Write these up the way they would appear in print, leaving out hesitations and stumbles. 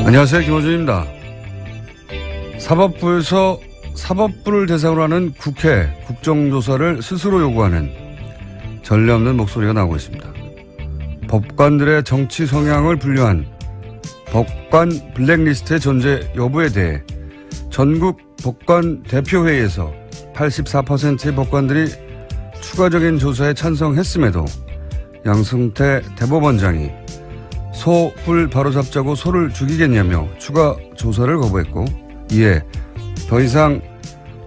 안녕하세요. 김호준입니다. 사법부에서 사법부를 대상으로 하는 국회 국정조사를 스스로 요구하는 전례 없는 목소리가 나오고 있습니다. 법관들의 정치 성향을 분류한 법관 블랙리스트의 존재 여부에 대해 전국 법관 대표회의에서 84%의 법관들이 추가적인 조사에 찬성했음에도 양승태 대법원장이 소불 바로잡자고 소를 죽이겠냐며 추가 조사를 거부했고, 이에 더 이상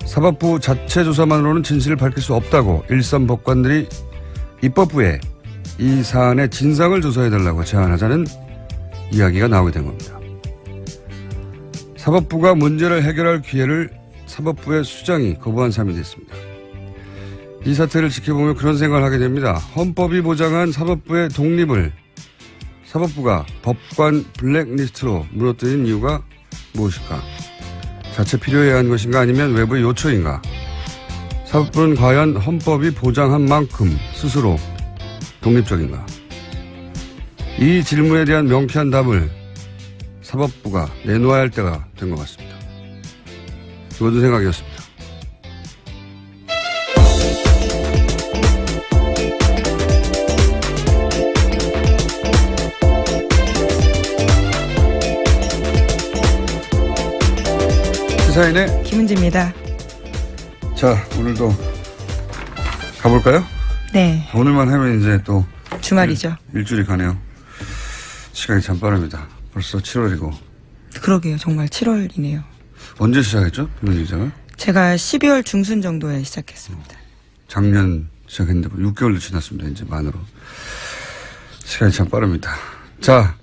사법부 자체 조사만으로는 진실을 밝힐 수 없다고 일선 법관들이 입법부에 이 사안의 진상을 조사해달라고 제안하자는 이야기가 나오게 된 겁니다. 사법부가 문제를 해결할 기회를 사법부의 수장이 거부한 셈이 됐습니다. 이 사태를 지켜보며 그런 생각을 하게 됩니다. 헌법이 보장한 사법부의 독립을 사법부가 법관 블랙리스트로 무너뜨린 이유가 무엇일까? 자체 필요해야 하는 것인가, 아니면 외부의 요청인가? 사법부는 과연 헌법이 보장한 만큼 스스로 독립적인가? 이 질문에 대한 명쾌한 답을 사법부가 내놓아야 할 때가 된 것 같습니다. 모든 생각이었습니다. 시사인의 김은지입니다. 자, 오늘도 가볼까요? 네. 오늘만 하면 이제 또 주말이죠. 일주일이 가네요. 시간이 참 빠릅니다. 벌써 7월이고. 그러게요. 정말 7월이네요. 언제 시작했죠? 김은지 기자가? 제가 12월 중순 정도에 시작했습니다. 작년 시작했는데 6개월도 지났습니다. 이제 만으로. 시간이 참 빠릅니다. 자,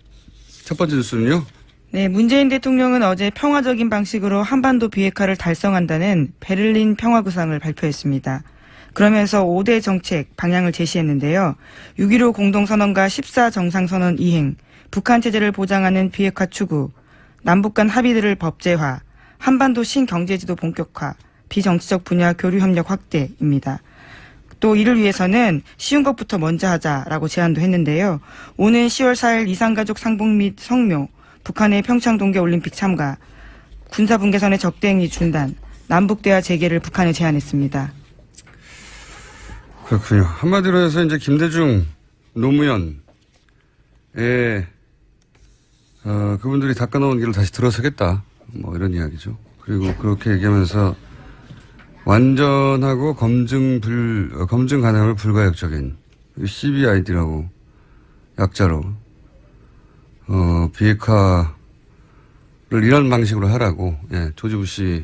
첫 번째 뉴스는요. 네, 문재인 대통령은 어제 평화적인 방식으로 한반도 비핵화를 달성한다는 베를린 평화구상을 발표했습니다. 그러면서 5대 정책 방향을 제시했는데요. 6.15 공동선언과 14 정상선언 이행, 북한 체제를 보장하는 비핵화 추구, 남북 간 합의들을 법제화, 한반도 신경제지도 본격화, 비정치적 분야 교류 협력 확대입니다. 또 이를 위해서는 쉬운 것부터 먼저 하자라고 제안도 했는데요. 오는 10월 4일 이산가족 상봉 및 성묘, 북한의 평창 동계올림픽 참가, 군사분계선의 적대행위 중단, 남북대화 재개를 북한에 제안했습니다. 그렇군요. 한마디로 해서 이제 김대중, 노무현의 그분들이 닦아놓은 길을 다시 들어서겠다. 뭐 이런 이야기죠. 그리고 그렇게 얘기하면서 완전하고 검증 가능함을 불가역적인 CBID라고 약자로 비핵화를 이런 방식으로 하라고, 예, 조지 부시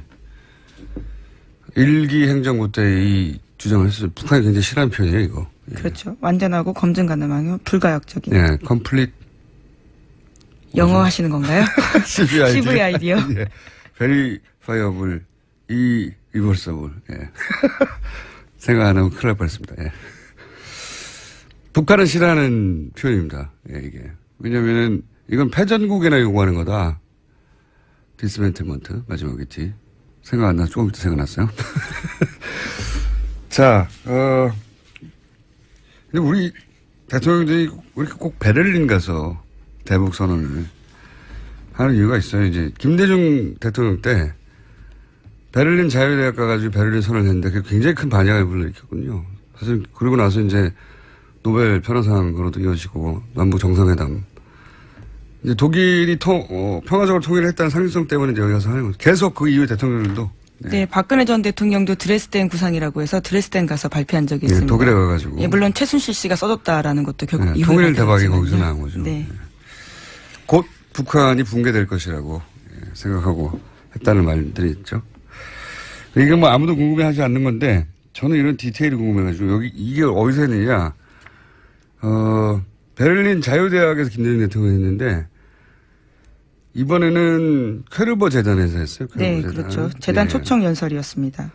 1기 행정부 때 이 주장을 했어요. 북한이 굉장히 싫어하는 표현이에요, 이거. 예. 그렇죠. 완전하고 검증 가능하며 불가역적인. 예, complete. 영어 하시는 건가요? CBID. CVID요? 예. verifiable, irreversible. 예. 생각 안 하고 큰일 날 뻔했습니다. 예. 북한은 싫어하는 표현입니다. 예, 이게. 왜냐면은 이건 패전국이나 요구하는 거다. 디스멘틀먼트, 마지막에 티. 생각 안 나, 조금 이따 생각났어요. 자, 근데 우리 대통령들이 왜 이렇게 꼭 베를린 가서 대북 선언을 하는 이유가 있어요. 이제 김대중 대통령 때 베를린 자유대학 가가지고 베를린 선언을 했는데 그게 굉장히 큰 반향을 불러일으켰거든요. 사실 그러고 나서 이제 노벨 평화상으로도 이어지고 남북 정상회담. 이제 독일이 평화적으로 통일을 했다는 상징성 때문에 이제 여기 가서 하는 거죠. 계속 그 이후에 대통령들도. 네. 네, 박근혜 전 대통령도 드레스덴 구상이라고 해서 드레스덴 가서 발표한 적이 있습니다. 네, 독일에 가가지고. 예, 물론 최순실 씨가 써줬다라는 것도 결국 네, 이후에 통일 대박이 밝혀졌지만요. 거기서 나온 거죠. 네. 곧 북한이 붕괴될 것이라고 생각하고 했다는 말들이 있죠. 이게 뭐 아무도 궁금해하지 않는 건데 저는 이런 디테일이 궁금해가지고 여기 이게 어디서 했느냐. 베를린 자유대학에서 김대중 대통령이 했는데 이번에는 퀘르버 재단에서 했어요. 퀘르버 네, 재단. 그렇죠. 재단 네. 초청 연설이었습니다.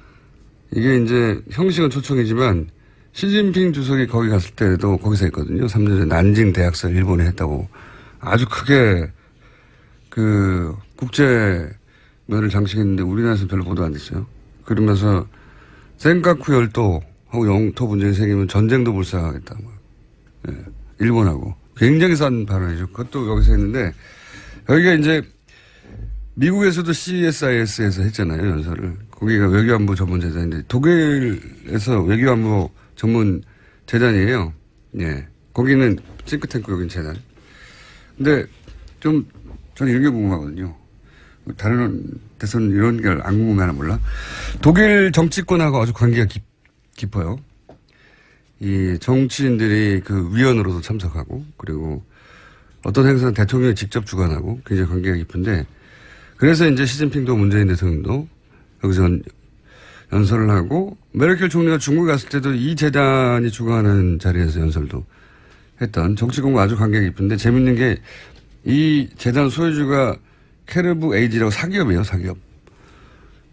이게 이제 형식은 초청이지만 시진핑 주석이 거기 갔을 때도 거기서 했거든요. 3년 전에 난징 대학설 일본에 했다고 아주 크게 그 국제면을 장식했는데 우리나라에서는 별로 보도 안 됐어요. 그러면서 센카쿠 열도하고 영토 분쟁이 생기면 전쟁도 불사하겠다. 예, 일본하고 굉장히 싼 발언이죠. 그것도 여기서 했는데 여기가 이제 미국에서도 CSIS에서 했잖아요, 연설을. 거기가 외교안보 전문 재단인데, 독일에서 외교안보 전문 재단이에요. 예. 거기는 싱크탱크, 여긴 재단. 근데 좀, 저는 이런 게 궁금하거든요. 다른 데서는 이런 걸 안 궁금해하나 몰라. 독일 정치권하고 아주 관계가 깊어요. 이 정치인들이 그 위원으로도 참석하고, 그리고 어떤 행사는 대통령이 직접 주관하고 굉장히 관계가 깊은데, 그래서 이제 시진핑도 문재인 대통령도 여기서 연설을 하고, 메르켈 총리가 중국에 갔을 때도 이 재단이 주관하는 자리에서 연설도 했던 정치권과 아주 관계가 깊은데, 재밌는 게 이 재단 소유주가 캐르브 에이지라고 사기업이에요, 사기업.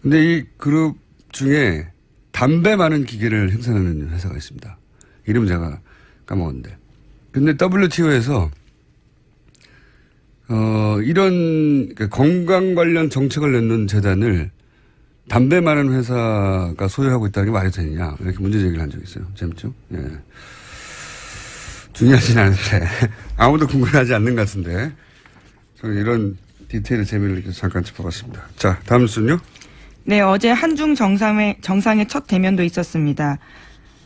근데 이 그룹 중에 담배 많은 기계를 생산하는 회사가 있습니다. 이름 제가 까먹었는데. 근데 WTO에서 이런 건강 관련 정책을 내는 재단을 담배 많은 회사가 소유하고 있다는 게 말이 되느냐, 이렇게 문제 제기를 한 적이 있어요. 재밌죠? 예. 중요하진 않은데 아무도 궁금해하지 않는 것 같은데 저는 이런 디테일의 재미를 느껴서 잠깐 짚어봤습니다. 자, 다음 뉴스는요? 네, 어제 한중 정상의 첫 대면도 있었습니다.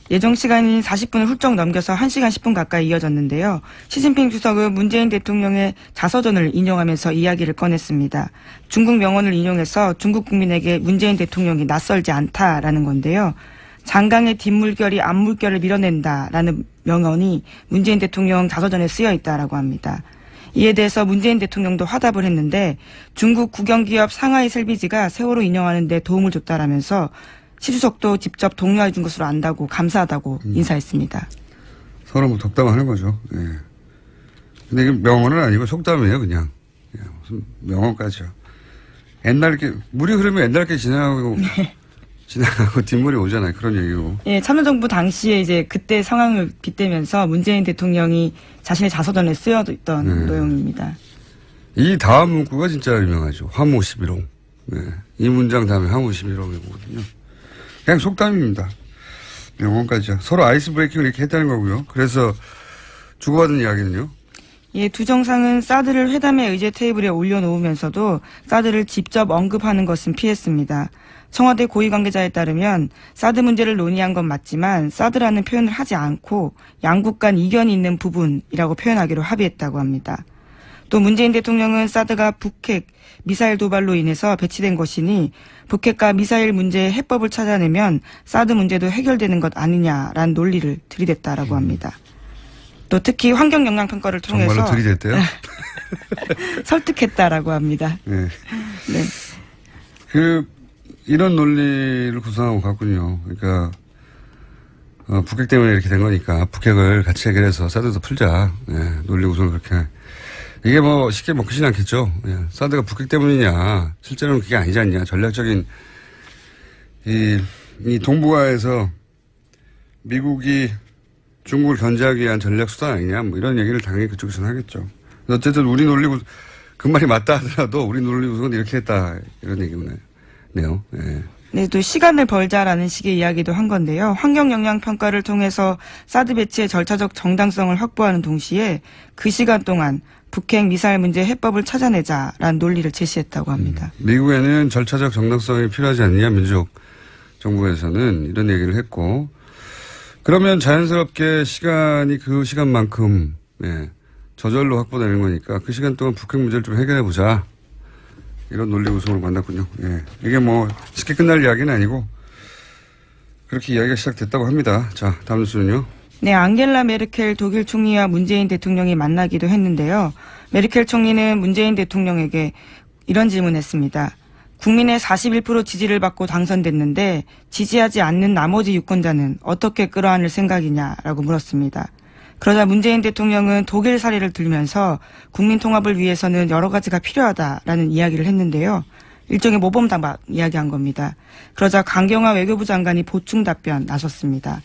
예정 시간인 40분을 훌쩍 넘겨서 1시간 10분 가까이 이어졌는데요. 시진핑 주석은 문재인 대통령의 자서전을 인용하면서 이야기를 꺼냈습니다. 중국 명언을 인용해서 중국 국민에게 문재인 대통령이 낯설지 않다라는 건데요. 장강의 뒷물결이 앞물결을 밀어낸다라는 명언이 문재인 대통령 자서전에 쓰여 있다라고 합니다. 이에 대해서 문재인 대통령도 화답을 했는데 중국 국영기업 상하이 셀비지가 세월호 인용하는 데 도움을 줬다라면서 시 주석도 직접 독려해 준 것으로 안다고 감사하다고 인사했습니다. 서로 뭐 덕담하는 거죠. 예. 근데 이게 명언은 아니고 속담이에요, 그냥. 예, 무슨 명언까지요. 옛날 게 물이 흐르면 옛날 게 지나가고 네. 지나가고 뒷물이 오잖아요. 그런 얘기고. 예, 참여정부 당시에 이제 그때 상황을 빗대면서 문재인 대통령이 자신의 자서전에 쓰여있던 내용입니다. 이 다음 문구가 진짜 유명하죠. 화무 11호. 네. 이 문장 다음에 화무 11호거든요. 그냥 속담입니다. 명언까지요. 서로 아이스 브레이킹을 이렇게 했다는 거고요. 그래서 주고받은 이야기는요. 예, 두 정상은 사드를 회담의 의제 테이블에 올려놓으면서도 사드를 직접 언급하는 것은 피했습니다. 청와대 고위 관계자에 따르면 사드 문제를 논의한 건 맞지만 사드라는 표현을 하지 않고 양국 간 이견이 있는 부분이라고 표현하기로 합의했다고 합니다. 또 문재인 대통령은 사드가 북핵, 미사일 도발로 인해서 배치된 것이니 북핵과 미사일 문제의 해법을 찾아내면 사드 문제도 해결되는 것 아니냐라는 논리를 들이댔다라고 합니다. 또 특히 환경 영향 평가를 통해서 정말로 들이댔대요? 설득했다라고 합니다. 네. 네. 이런 논리를 구성하고 갔군요. 그러니까 북핵 때문에 이렇게 된 거니까 북핵을 같이 해결해서 사드도 풀자. 예, 논리 구성을 그렇게. 이게 뭐 쉽게 먹히진 않겠죠. 예, 사드가 북핵 때문이냐. 실제로는 그게 아니지 않냐. 전략적인 이 동북아에서 미국이 중국을 견제하기 위한 전략 수단 아니냐. 뭐 이런 얘기를 당연히 그쪽에서는 하겠죠. 어쨌든 우리 논리 구성, 그 말이 맞다 하더라도 우리 논리 구성은 이렇게 했다. 이런 얘기구나. 네요. 네. 네, 또 시간을 벌자라는 식의 이야기도 한 건데요. 환경 영향 평가를 통해서 사드 배치의 절차적 정당성을 확보하는 동시에 그 시간 동안 북핵 미사일 문제 해법을 찾아내자라는 논리를 제시했다고 합니다. 미국에는 절차적 정당성이 필요하지 않느냐, 민주적 정부에서는 이런 얘기를 했고, 그러면 자연스럽게 시간이 그 시간만큼 저절로 확보되는 거니까 그 시간 동안 북핵 문제를 좀 해결해 보자. 이런 논리 구성으로 만났군요. 예. 이게 뭐 쉽게 끝날 이야기는 아니고 그렇게 이야기가 시작됐다고 합니다. 자, 다음 뉴스는요. 네, 앙겔라 메르켈 독일 총리와 문재인 대통령이 만나기도 했는데요. 메르켈 총리는 문재인 대통령에게 이런 질문했습니다. 국민의 41% 지지를 받고 당선됐는데 지지하지 않는 나머지 유권자는 어떻게 끌어안을 생각이냐라고 물었습니다. 그러자 문재인 대통령은 독일 사례를 들면서 국민 통합을 위해서는 여러 가지가 필요하다라는 이야기를 했는데요. 일종의 모범답안 이야기한 겁니다. 그러자 강경화 외교부 장관이 보충 답변 나섰습니다.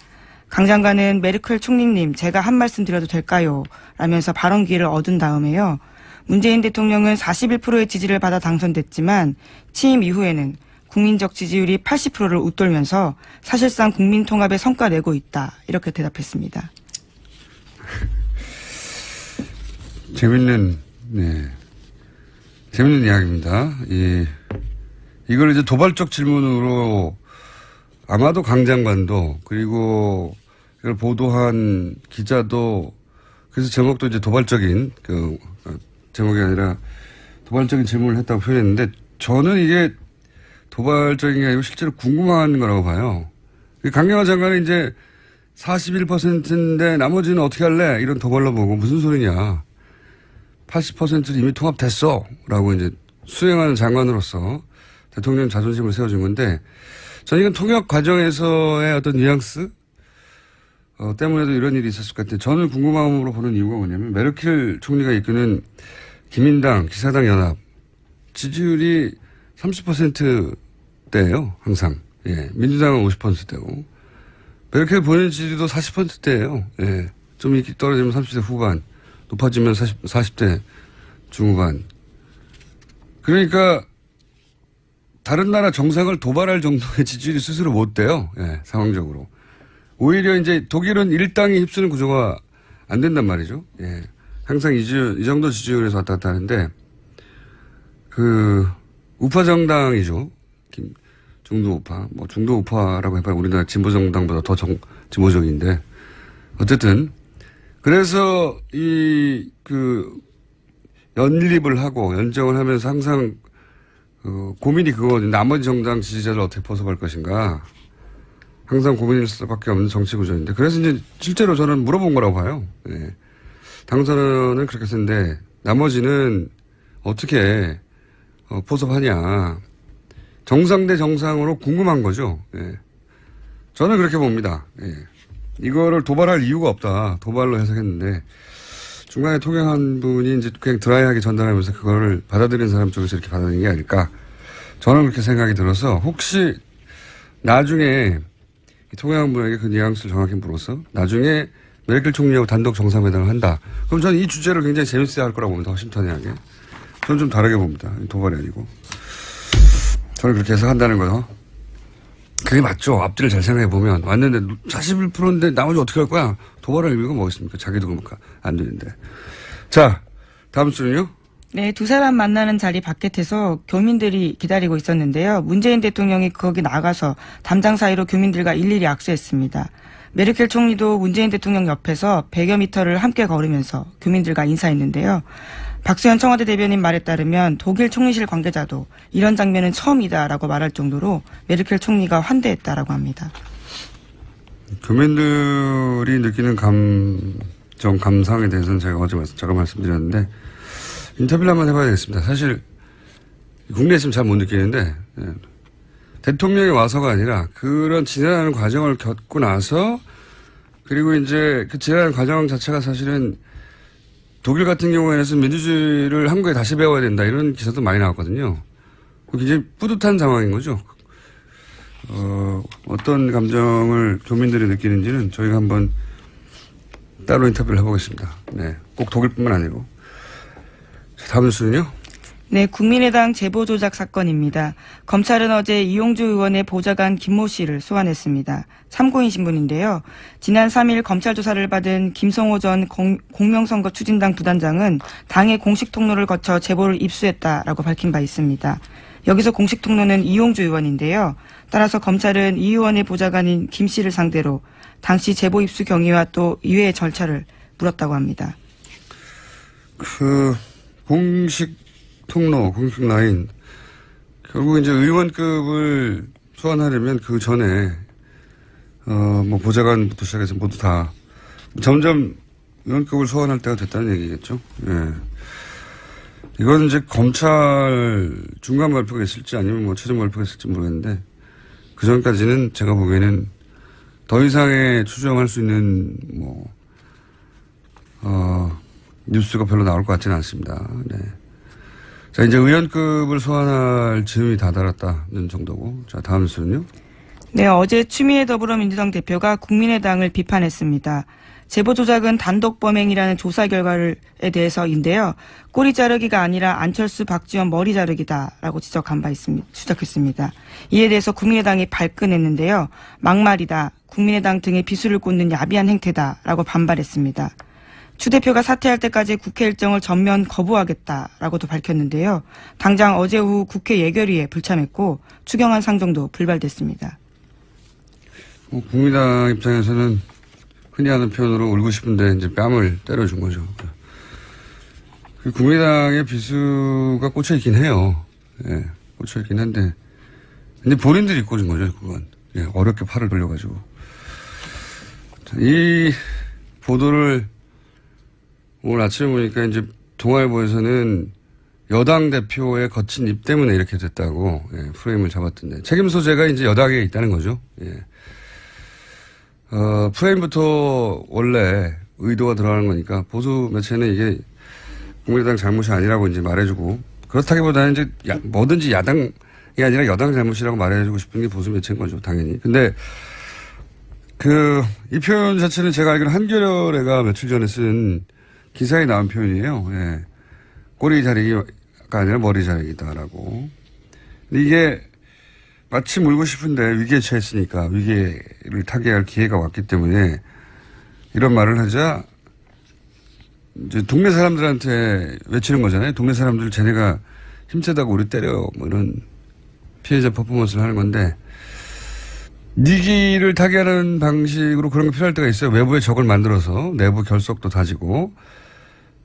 강 장관은 메르켈 총리님 제가 한 말씀 드려도 될까요? 라면서 발언 기회를 얻은 다음에요. 문재인 대통령은 41%의 지지를 받아 당선됐지만 취임 이후에는 국민적 지지율이 80%를 웃돌면서 사실상 국민 통합에 성과 내고 있다. 이렇게 대답했습니다. 재밌는 이야기입니다. 이걸 이제 도발적 질문으로 아마도 강 장관도 그리고 이걸 보도한 기자도 그래서 제목도 이제 도발적인 제목이 아니라 도발적인 질문을 했다고 표현했는데 저는 이게 도발적인 게 아니고 실제로 궁금한 거라고 봐요. 강경화 장관은 이제 41%인데 나머지는 어떻게 할래? 이런 도발로 보고 무슨 소리냐. 80%는 이미 통합됐어. 라고 이제 수행하는 장관으로서 대통령 자존심을 세워준 건데 저는 이건 통역 과정에서의 어떤 뉘앙스 때문에도 이런 일이 있었을 것 같아요. 저는 궁금함으로 보는 이유가 뭐냐면 메르켈 총리가 이끄는 기민당, 기사당 연합 지지율이 30%대예요. 항상. 예. 민주당은 50%대고 메르켈 본인 지지도 40%대예요. 예. 좀 이렇게 떨어지면 30대 후반, 높아지면 40대 중후반. 그러니까 다른 나라 정상을 도발할 정도의 지지율이 스스로 못 돼요. 예, 상황적으로. 오히려 이제 독일은 일당이 휩쓰는 구조가 안 된단 말이죠. 예. 항상 이 정도 지지율에서 왔다 갔다 하는데, 우파 정당이죠. 중도 우파. 뭐 중도 우파라고 해봐야 우리나라 진보 정당보다 더 진보적인데, 어쨌든, 그래서 연립을 하고 연정을 하면서 항상 고민이 그거거든요. 나머지 정당 지지자를 어떻게 벗어갈 것인가. 항상 고민일 수밖에 없는 정치 구조인데. 그래서 이제 실제로 저는 물어본 거라고 봐요. 예. 당선은 그렇게 했는데 나머지는 어떻게 포섭하냐. 정상 대 정상으로 궁금한 거죠. 예. 저는 그렇게 봅니다. 예. 이거를 도발할 이유가 없다. 도발로 해석했는데 중간에 통역한 분이 이제 그냥 드라이하게 전달하면서 그거를 받아들인 사람 쪽에서 이렇게 받아들인 게 아닐까. 저는 그렇게 생각이 들어서 혹시 나중에 통역한 분에게 그 뉘앙스를 정확히 물어서 나중에 메르켈 총리하고 단독 정상회담을 한다. 그럼 저는 이 주제를 굉장히 재밌어야 할 거라고 봅니다. 허심탄회하게. 저는 좀 다르게 봅니다. 도발이 아니고. 저는 그렇게 해석한다는 거요. 그게 맞죠. 앞뒤를 잘 생각해 보면 왔는데 41%인데 나머지 어떻게 할 거야? 도발할 의미가 뭐겠습니까? 자기도 그러니까 안 되는데. 자, 다음 수는요? 네, 두 사람 만나는 자리 바깥에서 교민들이 기다리고 있었는데요. 문재인 대통령이 거기 나가서 담장 사이로 교민들과 일일이 악수했습니다. 메르켈 총리도 문재인 대통령 옆에서 100여 미터를 함께 걸으면서 교민들과 인사했는데요. 박수현 청와대 대변인 말에 따르면 독일 총리실 관계자도 이런 장면은 처음이다라고 말할 정도로 메르켈 총리가 환대했다라고 합니다. 교민들이 느끼는 감상에 대해서는 제가 어제 잠깐 말씀드렸는데 인터뷰를 한번 해봐야 되겠습니다. 사실 국내에 있으면 잘 못 느끼는데 대통령이 와서가 아니라 그런 지나가는 과정을 겪고 나서 그리고 이제 그 지나가는 과정 자체가 사실은 독일 같은 경우에는 민주주의를 한국에 다시 배워야 된다 이런 기사도 많이 나왔거든요. 굉장히 뿌듯한 상황인 거죠. 어떤 감정을 교민들이 느끼는지는 저희가 한번 따로 인터뷰를 해보겠습니다. 네, 꼭 독일뿐만 아니고. 자, 다음 뉴스는요? 네, 국민의당 제보 조작 사건입니다. 검찰은 어제 이용주 의원의 보좌관 김모 씨를 소환했습니다. 참고인 신분인데요. 지난 3일 검찰 조사를 받은 김성호 전 공명선거 추진당 부단장은 당의 공식 통로를 거쳐 제보를 입수했다라고 밝힌 바 있습니다. 여기서 공식 통로는 이용주 의원인데요. 따라서 검찰은 이 의원의 보좌관인 김 씨를 상대로 당시 제보 입수 경위와 또 이외의 절차를 물었다고 합니다. 공식 통로, 공식 라인. 결국 이제 의원급을 소환하려면 그 전에, 보좌관부터 시작해서 모두 다 점점 의원급을 소환할 때가 됐다는 얘기겠죠. 예. 이건 이제 검찰 중간 발표가 있을지 아니면 최종 발표가 있을지 모르겠는데 그 전까지는 제가 보기에는 더 이상의 추정할 수 있는 뉴스가 별로 나올 것 같지는 않습니다. 네. 자, 이제 의원급을 소환할 즈음이 다다랐다는 정도고. 자, 다음 뉴스는요? 네, 어제 추미애 더불어민주당 대표가 국민의당을 비판했습니다. 제보 조작은 단독 범행이라는 조사 결과에 대해서인데요. 꼬리 자르기가 아니라 안철수, 박지원 머리 자르기다라고 지적했습니다. 이에 대해서 국민의당이 발끈했는데요. 막말이다. 국민의당 등에 비수를 꽂는 야비한 행태다라고 반발했습니다. 추 대표가 사퇴할 때까지 국회 일정을 전면 거부하겠다라고도 밝혔는데요. 당장 어제 오후 국회 예결위에 불참했고 추경안 상정도 불발됐습니다. 국민당 입장에서는 흔히 하는 표현으로 울고 싶은데 이제 뺨을 때려준 거죠. 국민당의 비수가 꽂혀있긴 해요. 예, 꽂혀있긴 한데 근데 본인들이 꽂은 거죠, 그건. 예, 어렵게 팔을 돌려가지고. 이 보도를 오늘 아침에 보니까 이제 동아일보에서는 여당 대표의 거친 입 때문에 이렇게 됐다고 프레임을 잡았던데 책임 소재가 이제 여당에 있다는 거죠. 예. 프레임부터 원래 의도가 들어가는 거니까 보수 매체는 이게 국민의당 잘못이 아니라고 이제 말해주고 그렇다기보다는 이제 뭐든지 야당이 아니라 여당 잘못이라고 말해주고 싶은 게 보수 매체인 거죠, 당연히. 근데 이 표현 자체는 제가 알기로 한겨레가 며칠 전에 쓴 기사에 나온 표현이에요. 예. 꼬리 자르기가 아니라 머리 자르기다라고. 근데 이게 마침 울고 싶은데 위기에 처했으니까 위기를 타개할 기회가 왔기 때문에 이런 말을 하자 이제 동네 사람들한테 외치는 거잖아요. 동네 사람들 쟤네가 힘세다고 우리 때려 뭐 이런 피해자 퍼포먼스를 하는 건데 위기를 타개하는 방식으로 그런 게 필요할 때가 있어요. 외부에 적을 만들어서 내부 결속도 다지고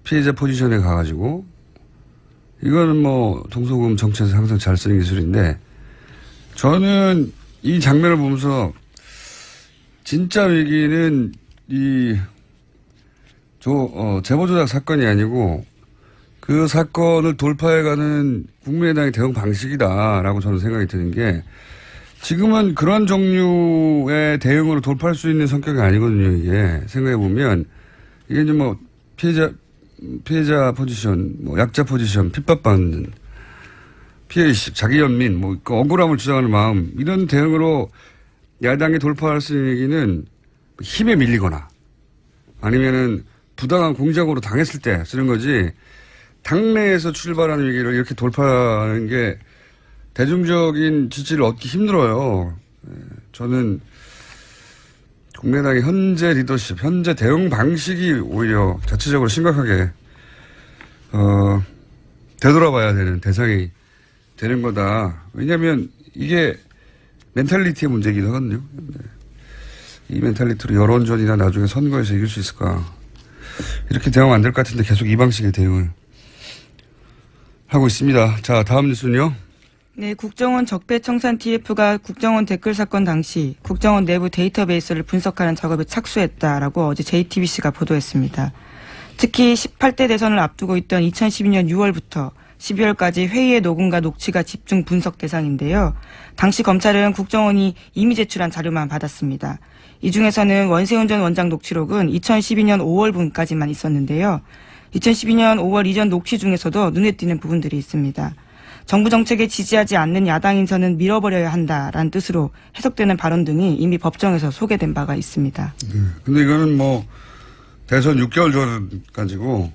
피해자 포지션에 가가지고 이거는 뭐 동서고금 정치에서 항상 잘 쓰는 기술인데 저는 이 장면을 보면서 진짜 위기는 제보 조작 사건이 아니고 그 사건을 돌파해가는 국민의당의 대응 방식이다라고 저는 생각이 드는 게 지금은 그런 종류의 대응으로 돌파할 수 있는 성격이 아니거든요, 이게. 생각해보면 이게 이제 뭐 피해자 포지션, 뭐 약자 포지션, 핍박받는 피해의식, 자기 연민, 뭐 그 억울함을 주장하는 마음 이런 대응으로 야당이 돌파할 수 있는 얘기는 힘에 밀리거나 아니면은 부당한 공작으로 당했을 때 쓰는 거지 당내에서 출발하는 위기를 이렇게 돌파하는 게 대중적인 지지를 얻기 힘들어요. 저는 국민의당의 현재 리더십, 현재 대응 방식이 오히려 자체적으로 심각하게 되돌아봐야 되는 대상이 되는 거다. 왜냐하면 이게 멘탈리티의 문제이기도 하거든요. 이 멘탈리티로 여론전이나 나중에 선거에서 이길 수 있을까. 이렇게 대응하면 안 될 것 같은데 계속 이 방식의 대응을 하고 있습니다. 자, 다음 뉴스는요. 네, 국정원 적폐청산 TF가 국정원 댓글 사건 당시 국정원 내부 데이터베이스를 분석하는 작업에 착수했다라고 어제 JTBC가 보도했습니다. 특히 18대 대선을 앞두고 있던 2012년 6월부터 12월까지 회의의 녹음과 녹취가 집중 분석 대상인데요. 당시 검찰은 국정원이 이미 제출한 자료만 받았습니다. 이 중에서는 원세훈 전 원장 녹취록은 2012년 5월분까지만 있었는데요. 2012년 5월 이전 녹취 중에서도 눈에 띄는 부분들이 있습니다. 정부 정책에 지지하지 않는 야당 인선은 밀어버려야 한다라는 뜻으로 해석되는 발언 등이 이미 법정에서 소개된 바가 있습니다. 근데 이거는 뭐 대선 6개월 전까지고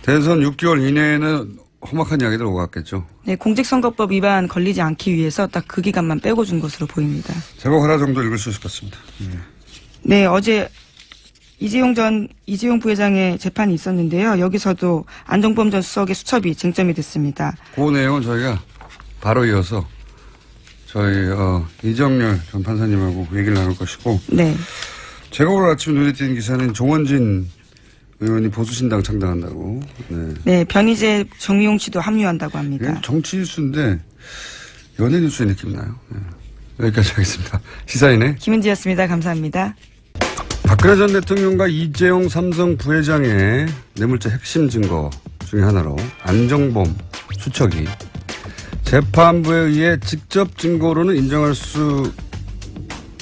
대선 6개월 이내에는 험악한 이야기들 오갔겠죠. 네, 공직선거법 위반 걸리지 않기 위해서 딱 그 기간만 빼고 준 것으로 보입니다. 제목 하나 정도 읽을 수 있을 것 같습니다. 네, 어제 이재용 부회장의 재판이 있었는데요. 여기서도 안종범 전 수석의 수첩이 쟁점이 됐습니다. 그 내용은 저희가 바로 이어서 저희 이정렬 전 판사님하고 얘기를 나눌 것이고 네. 제가 오늘 아침 눈에 띄는 기사는 종원진 의원이 보수신당 창당한다고. 네, 변희재 정의용 씨도 합류한다고 합니다. 정치 뉴스인데 연예 뉴스의 느낌이 나요. 여기까지 하겠습니다. 시사인의 김은지였습니다. 감사합니다. 박근혜 전 대통령과 이재용 삼성 부회장의 뇌물죄 핵심 증거 중에 하나로 안종범 수척이 재판부에 의해 직접 증거로는 인정할 수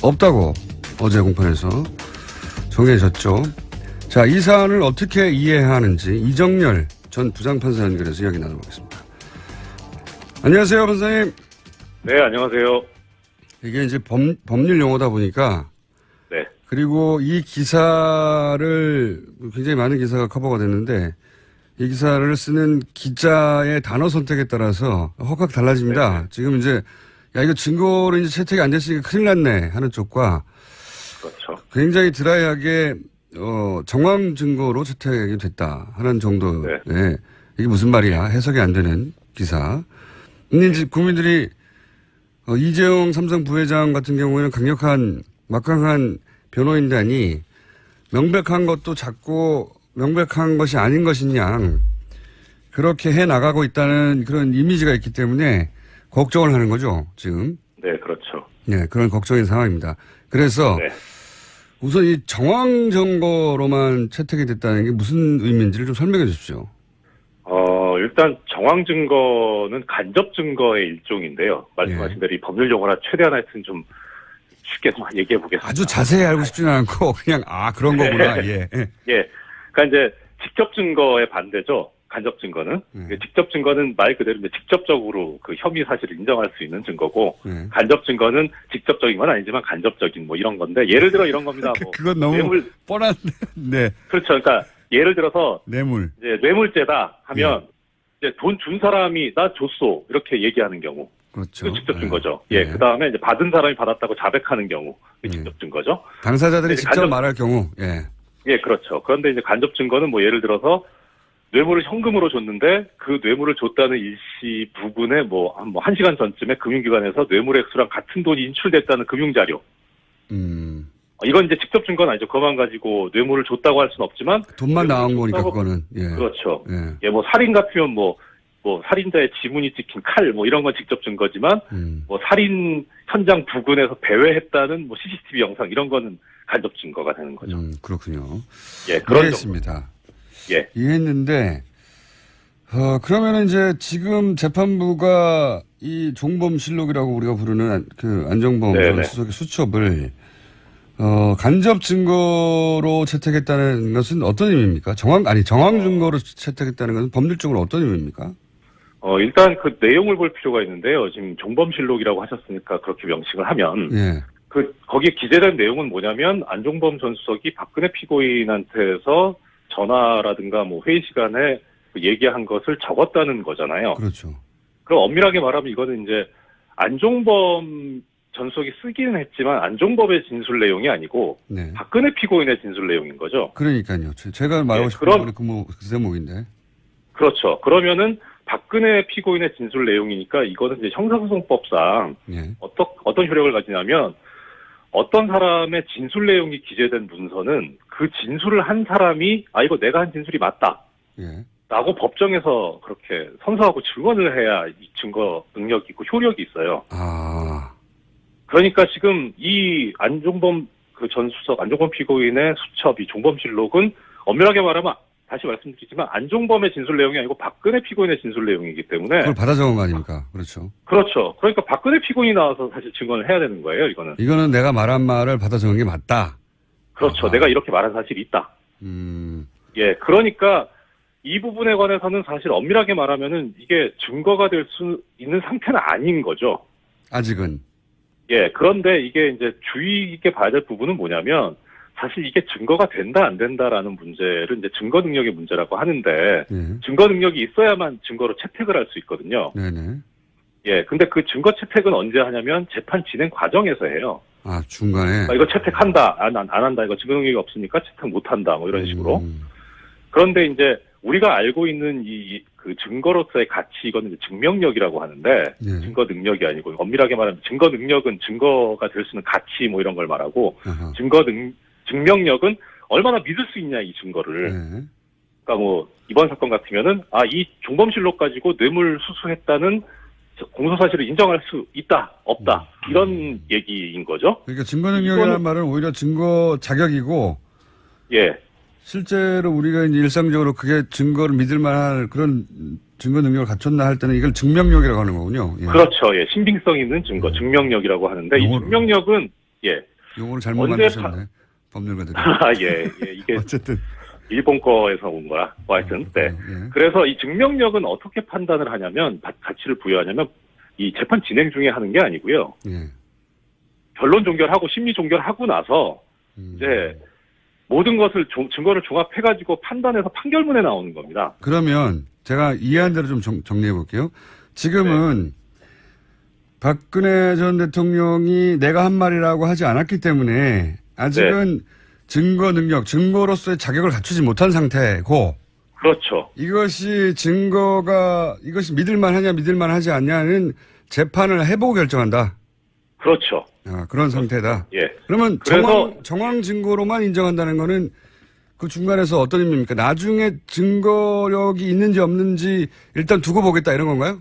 없다고 어제 공판에서 정해졌죠. 자, 이 사안을 어떻게 이해해야 하는지 이정렬 전 부장판사 연결해서 이야기 나눠보겠습니다. 안녕하세요, 판사님. 네, 안녕하세요. 이게 이제 법률 용어다 보니까 네. 그리고 이 기사를 굉장히 많은 기사가 커버가 됐는데 이 기사를 쓰는 기자의 단어 선택에 따라서 확 달라집니다. 네. 지금 이제 야 이거 증거로 이제 채택이 안 됐으니까 큰일 났네 하는 쪽과 그렇죠. 굉장히 드라이하게 정황 증거로 채택이 됐다 하는 정도의 네. 이게 무슨 말이야? 해석이 안 되는 기사. 근데 이제 국민들이 이재용 삼성 부회장 같은 경우에는 강력한 막강한 변호인단이 명백한 것도 자꾸 명백한 것이 아닌 것이냐 그렇게 해 나가고 있다는 그런 이미지가 있기 때문에 걱정을 하는 거죠, 지금. 네, 그렇죠. 네, 그런 걱정인 상황입니다. 그래서 네. 우선 이 정황 증거로만 채택이 됐다는 게 무슨 의미인지를 좀 설명해 주십시오. 일단 정황 증거는 간접 증거의 일종인데요. 말씀하신 대로 이 법률 용어라 최대한 하여튼 좀 쉽게 얘기해 보겠습니다. 아주 자세히 알고 싶지는 않고 그냥 그런 거구나. 예. 예. 그러니까 이제 직접 증거의 반대죠. 간접 증거는. 직접 증거는 말 그대로 이제 직접적으로 그 혐의 사실을 인정할 수 있는 증거고 간접 증거는 직접적인 건 아니지만 간접적인 뭐 이런 건데 예를 들어 이런 겁니다. 뭐 그건 너무 뻔한. 네. 그렇죠. 그러니까 예를 들어서 뇌물. 이제 뇌물죄다 하면 이제 돈 준 사람이 나 줬어 이렇게 얘기하는 경우. 그렇죠. 그 직접 증거죠. 예. 그다음에 이제 받은 사람이 받았다고 자백하는 경우. 그 직접 증거죠. 당사자들이 직접 말할 경우. 예. 예, 그렇죠. 그런데 이제 간접 증거는 뭐 예를 들어서 뇌물을 현금으로 줬는데 그 뇌물을 줬다는 일시 부분에 뭐 1시간 전쯤에 금융기관에서 뇌물 액수랑 같은 돈이 인출됐다는 금융자료. 이건 이제 직접 증거는 아니죠. 그것만 가지고 뇌물을 줬다고 할 수는 없지만. 돈만 나온 거니까 그거는. 예. 그렇죠. 예, 뭐 살인 같으면 뭐 살인자의 지문이 찍힌 칼 뭐 이런 건 직접 증거지만 뭐 살인 현장 부근에서 배회했다는 뭐 CCTV 영상 이런 거는 간접 증거가 되는 거죠. 그렇군요. 예, 그런 이해했습니다. 예. 이해했는데, 그러면은 이제 지금 재판부가 이 종범실록이라고 우리가 부르는 그 안정범 전 수석의 수첩을, 간접 증거로 채택했다는 것은 어떤 의미입니까? 정황 증거로 채택했다는 것은 법률적으로 어떤 의미입니까? 일단 그 내용을 볼 필요가 있는데요. 지금 종범실록이라고 하셨으니까 그렇게 명칭을 하면. 예. 거기에 기재된 내용은 뭐냐면 안종범 전 수석이 박근혜 피고인한테서 전화라든가 뭐 회의 시간에 얘기한 것을 적었다는 거잖아요. 그렇죠. 그럼 엄밀하게 말하면 이거는 이제 안종범 전 수석이 쓰기는 했지만 안종범의 진술 내용이 아니고 박근혜 피고인의 진술 내용인 거죠. 그러니까요. 제가 말하고 싶은 건 그 대목인데. 그렇죠. 그러면은 박근혜 피고인의 진술 내용이니까 이거는 이제 형사소송법상 어떤 효력을 가지냐면 어떤 사람의 진술 내용이 기재된 문서는 그 진술을 한 사람이 이거 내가 한 진술이 맞다. 라고 법정에서 그렇게 선서하고 증언을 해야 이 증거 능력이 있고 효력이 있어요. 그러니까 지금 이 안종범 그 전 수석, 안종범 피고인의 수첩, 이 종범실록은 엄밀하게 말하면 다시 말씀드리지만 안종범의 진술 내용이 아니고 박근혜 피고인의 진술 내용이기 때문에 그걸 받아 적은 거 아닙니까? 그렇죠. 그렇죠. 그러니까 박근혜 피고인이 나와서 사실 증언을 해야 되는 거예요. 이거는 내가 말한 말을 받아 적은 게 맞다. 그렇죠. 내가 이렇게 말한 사실이 있다. 예, 그러니까 이 부분에 관해서는 사실 엄밀하게 말하면은 이게 증거가 될 수 있는 상태는 아닌 거죠. 아직은. 예, 그런데 이게 이제 주의 있게 봐야 될 부분은 뭐냐면 사실 이게 증거가 된다 안 된다라는 문제를 이제 증거 능력의 문제라고 하는데 증거 능력이 있어야만 증거로 채택을 할 수 있거든요. 네네. 예, 근데 그 증거 채택은 언제 하냐면 재판 진행 과정에서 해요. 중간에. 이거 채택한다, 안 한다, 이거 증거 능력이 없으니까 채택 못 한다, 뭐 이런 식으로. 그런데 이제 우리가 알고 있는 그 증거로서의 가치, 이거는 이제 증명력이라고 하는데, 증거 능력이 아니고, 엄밀하게 말하면 증거 능력은 증거가 될 수 있는 가치 뭐 이런 걸 말하고, 증명력은 얼마나 믿을 수 있냐, 이 증거를. 그러니까 뭐, 이번 사건 같으면은, 이 종범실록 가지고 뇌물 수수했다는 공소사실을 인정할 수 있다, 없다, 이런 얘기인 거죠. 그러니까 증거 능력이라는 말은 오히려 증거 자격이고, 예. 실제로 우리가 이제 일상적으로 그게 증거를 믿을 만한 그런 증거 능력을 갖췄나 할 때는 이걸 증명력이라고 하는 거군요. 예. 그렇죠. 예. 신빙성 있는 증거, 증명력이라고 하는데 이 증명력은 용어를 잘못 만드셨네. 법률가들이. 예. 이게 어쨌든 일본 거에서 온 거라. 뭐 하여튼 그래서 이 증명력은 어떻게 판단을 하냐면 가치를 부여하냐면 이 재판 진행 중에 하는 게 아니고요. 변론 종결하고 심리 종결하고 나서 이제 모든 것을 증거를 종합해가지고 판단해서 판결문에 나오는 겁니다. 그러면 제가 이해한 대로 좀 정리해 볼게요. 지금은 박근혜 전 대통령이 내가 한 말이라고 하지 않았기 때문에 아직은 증거 능력, 증거로서의 자격을 갖추지 못한 상태고. 그렇죠. 이것이 믿을만하냐, 믿을만하지 않냐는 재판을 해보고 결정한다. 그렇죠. 그런 상태다. 예. 그러면 정황 증거로만 인정한다는 거는 그 중간에서 어떤 의미입니까? 나중에 증거력이 있는지 없는지 일단 두고 보겠다 이런 건가요?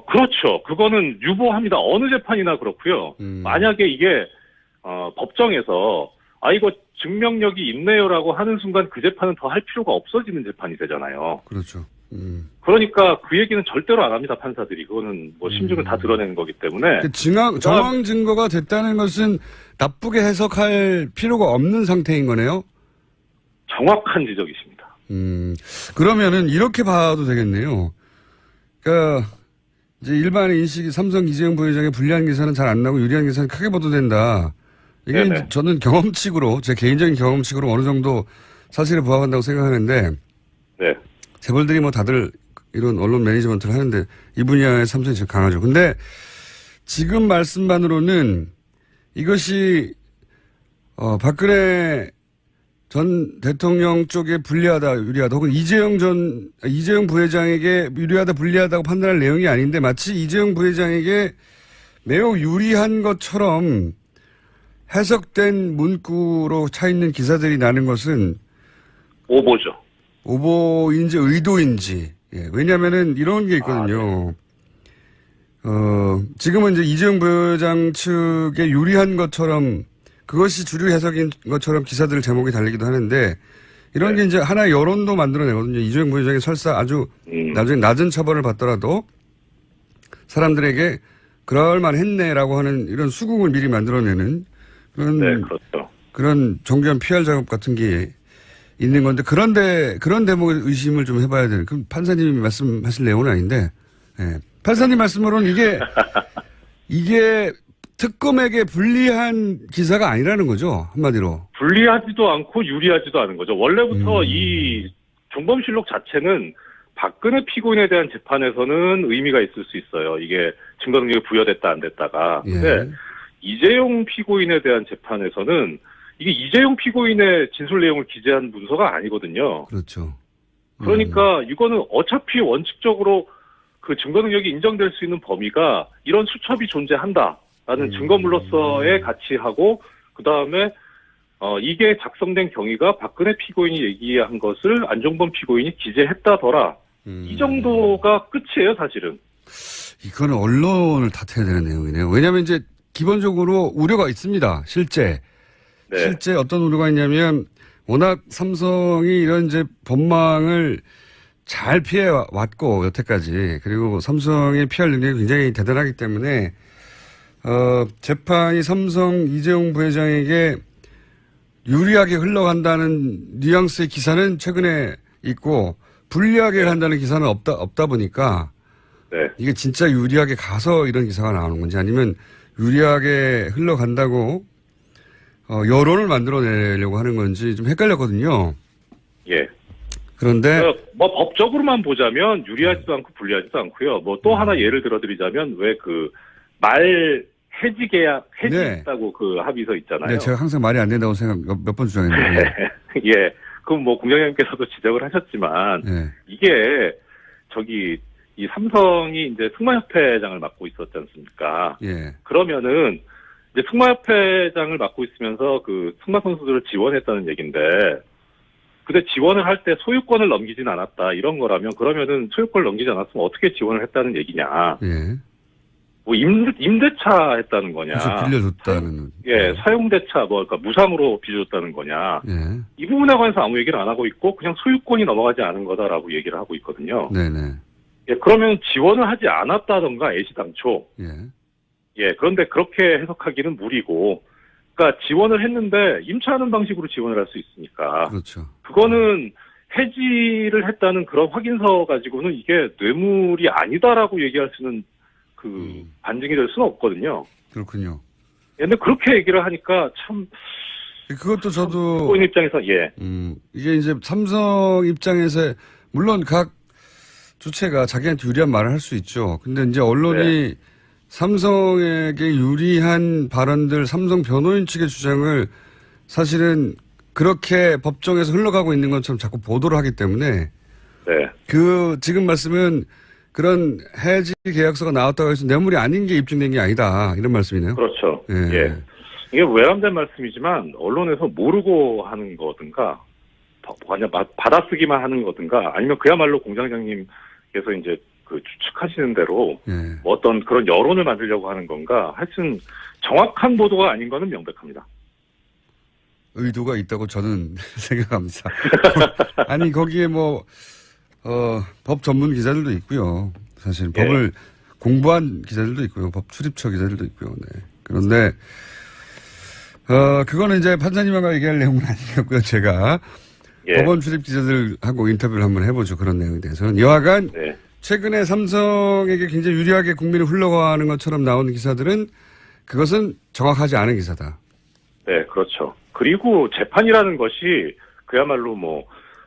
그렇죠. 그거는 유보합니다. 어느 재판이나 그렇고요. 만약에 이게 법정에서 이거 증명력이 있네요라고 하는 순간 그 재판은 더 할 필요가 없어지는 재판이 되잖아요. 그렇죠. 그러니까 그 얘기는 절대로 안 합니다, 판사들이. 그거는 뭐 심증을 다 드러내는 거기 때문에. 정황 증거가 됐다는 것은 나쁘게 해석할 필요가 없는 상태인 거네요? 정확한 지적이십니다. 그러면은 이렇게 봐도 되겠네요. 그러니까 이제 일반의 인식이 삼성 이재용 부회장의 불리한 기사는 잘 안 나고 유리한 기사는 크게 보도된다. 이게 이제 저는 경험칙으로, 제 개인적인 경험칙으로 어느 정도 사실에 부합한다고 생각하는데, 네. 재벌들이 뭐 다들 이런 언론 매니지먼트를 하는데 이 분야에 삼성이 제일 강하죠. 근데 지금 말씀만으로는 이것이 박근혜 전 대통령 쪽에 불리하다, 유리하다, 혹은 이재용 부회장에게 유리하다, 불리하다고 판단할 내용이 아닌데 마치 이재용 부회장에게 매우 유리한 것처럼 해석된 문구로 차 있는 기사들이 나는 것은 오보죠. 오보인지 의도인지. 예, 왜냐면은 이런 게 있거든요. 지금은 이제 이재용 부회장 측에 유리한 것처럼 그것이 주류 해석인 것처럼 기사들 제목이 달리기도 하는데 이런 게 이제 하나의 여론도 만들어내거든요. 이재용 부회장이 설사 아주 나중에 낮은 처벌을 받더라도 사람들에게 그럴만 했네라고 하는 이런 수긍을 미리 만들어내는 그렇죠. 그런 정교한 PR 작업 같은 게 있는 건데 그런 대목의 의심을 좀 해봐야 되는. 그럼 판사님이 말씀하실 내용은 아닌데, 예. 판사님 말씀으로는 이게 특검에게 불리한 기사가 아니라는 거죠, 한마디로. 불리하지도 않고 유리하지도 않은 거죠. 원래부터 이 종범실록 자체는 박근혜 피고인에 대한 재판에서는 의미가 있을 수 있어요. 이게 증거 능력이 부여됐다 안 됐다가. 근데 이재용 피고인에 대한 재판에서는 이게 이재용 피고인의 진술 내용을 기재한 문서가 아니거든요. 그렇죠. 그러니까 이거는 어차피 원칙적으로 그 증거 능력이 인정될 수 있는 범위가 이런 수첩이 존재한다라는 증거물로서의 가치하고 그다음에 이게 작성된 경위가 박근혜 피고인이 얘기한 것을 안종범 피고인이 기재했다더라. 이 정도가 끝이에요, 사실은. 이거는 언론을 탓해야 되는 내용이네요. 왜냐하면 이제 기본적으로 우려가 있습니다. 실제 어떤 우려가 있냐면 워낙 삼성이 이런 이제 법망을 잘 피해 왔고 여태까지 그리고 삼성의 PR 능력이 굉장히 대단하기 때문에 재판이 삼성 이재용 부회장에게 유리하게 흘러간다는 뉘앙스의 기사는 최근에 있고 불리하게 한다는 기사는 없다 보니까 이게 진짜 유리하게 가서 이런 기사가 나오는 건지 아니면 유리하게 흘러간다고 여론을 만들어내려고 하는 건지 좀 헷갈렸거든요. 예. 그런데 뭐 법적으로만 보자면 유리하지도 않고 불리하지도 않고요. 뭐 또 하나 예를 들어드리자면 왜 그 말 해지 계약 해지했다고 그 합의서 있잖아요. 네, 제가 항상 말이 안 된다고 몇 번 주장했는데. 예. 그럼 뭐 공장장님께서도 지적을 하셨지만 이게 이 삼성이 이제 승마협회장을 맡고 있었지 않습니까? 그러면은 이제 승마협회장을 맡고 있으면서 그 승마 선수들을 지원했다는 얘기인데, 근데 지원을 할 때 소유권을 넘기진 않았다 이런 거라면 그러면은 소유권을 넘기지 않았으면 어떻게 지원을 했다는 얘기냐? 뭐 임대차 했다는 거냐? 빌려줬다는. 사용대차 그러니까 무상으로 빚어줬다는 거냐? 이 부분에 관해서 아무 얘기를 안 하고 있고 그냥 소유권이 넘어가지 않은 거다라고 얘기를 하고 있거든요. 그러면 지원을 하지 않았다던가 애시당초. 그런데 그렇게 해석하기는 무리고, 그러니까 지원을 했는데 임차하는 방식으로 지원을 할 수 있으니까. 그렇죠. 그거는 해지를 했다는 그런 확인서 가지고는 이게 뇌물이 아니다라고 얘기할 수는 반증이 될 수는 없거든요. 그렇군요. 근데 그렇게 얘기를 하니까 참. 그것도 저도. 피고인 입장에서 이게 이제 삼성 입장에서 물론 각 주체가 자기한테 유리한 말을 할 수 있죠. 근데 이제 언론이 삼성에게 유리한 발언들, 삼성 변호인 측의 주장을 사실은 그렇게 법정에서 흘러가고 있는 것처럼 자꾸 보도를 하기 때문에 네. 지금 말씀은 그런 해지 계약서가 나왔다고 해서 뇌물이 아닌 게 입증된 게 아니다. 이런 말씀이네요. 그렇죠. 예. 예. 이게 외람된 말씀이지만 언론에서 모르고 하는 거든가 그냥 받아쓰기만 하는 거든가 아니면 그야말로 공장장님께서 이제 그 추측하시는 대로 예. 뭐 어떤 그런 여론을 만들려고 하는 건가 하여튼 정확한 보도가 아닌 거는 명백합니다. 의도가 있다고 저는 생각합니다. 아니 거기에 법 전문 기자들도 있고요. 사실 예. 법을 공부한 기자들도 있고요. 법 출입처 기자들도 있고요. 네. 그런데 그거는 이제 판사님하고 얘기할 내용은 아니었고요. 제가 예. 법원 출입 기자들하고 인터뷰를 한번 해보죠. 그런 내용에 대해서는. 여하간 네. 최근에 삼성에게 굉장히 유리하게 국민이 흘러가는 것처럼 나오는 기사들은 그것은 정확하지 않은 기사다. 네, 그렇죠. 그리고 재판이라는 것이 그야말로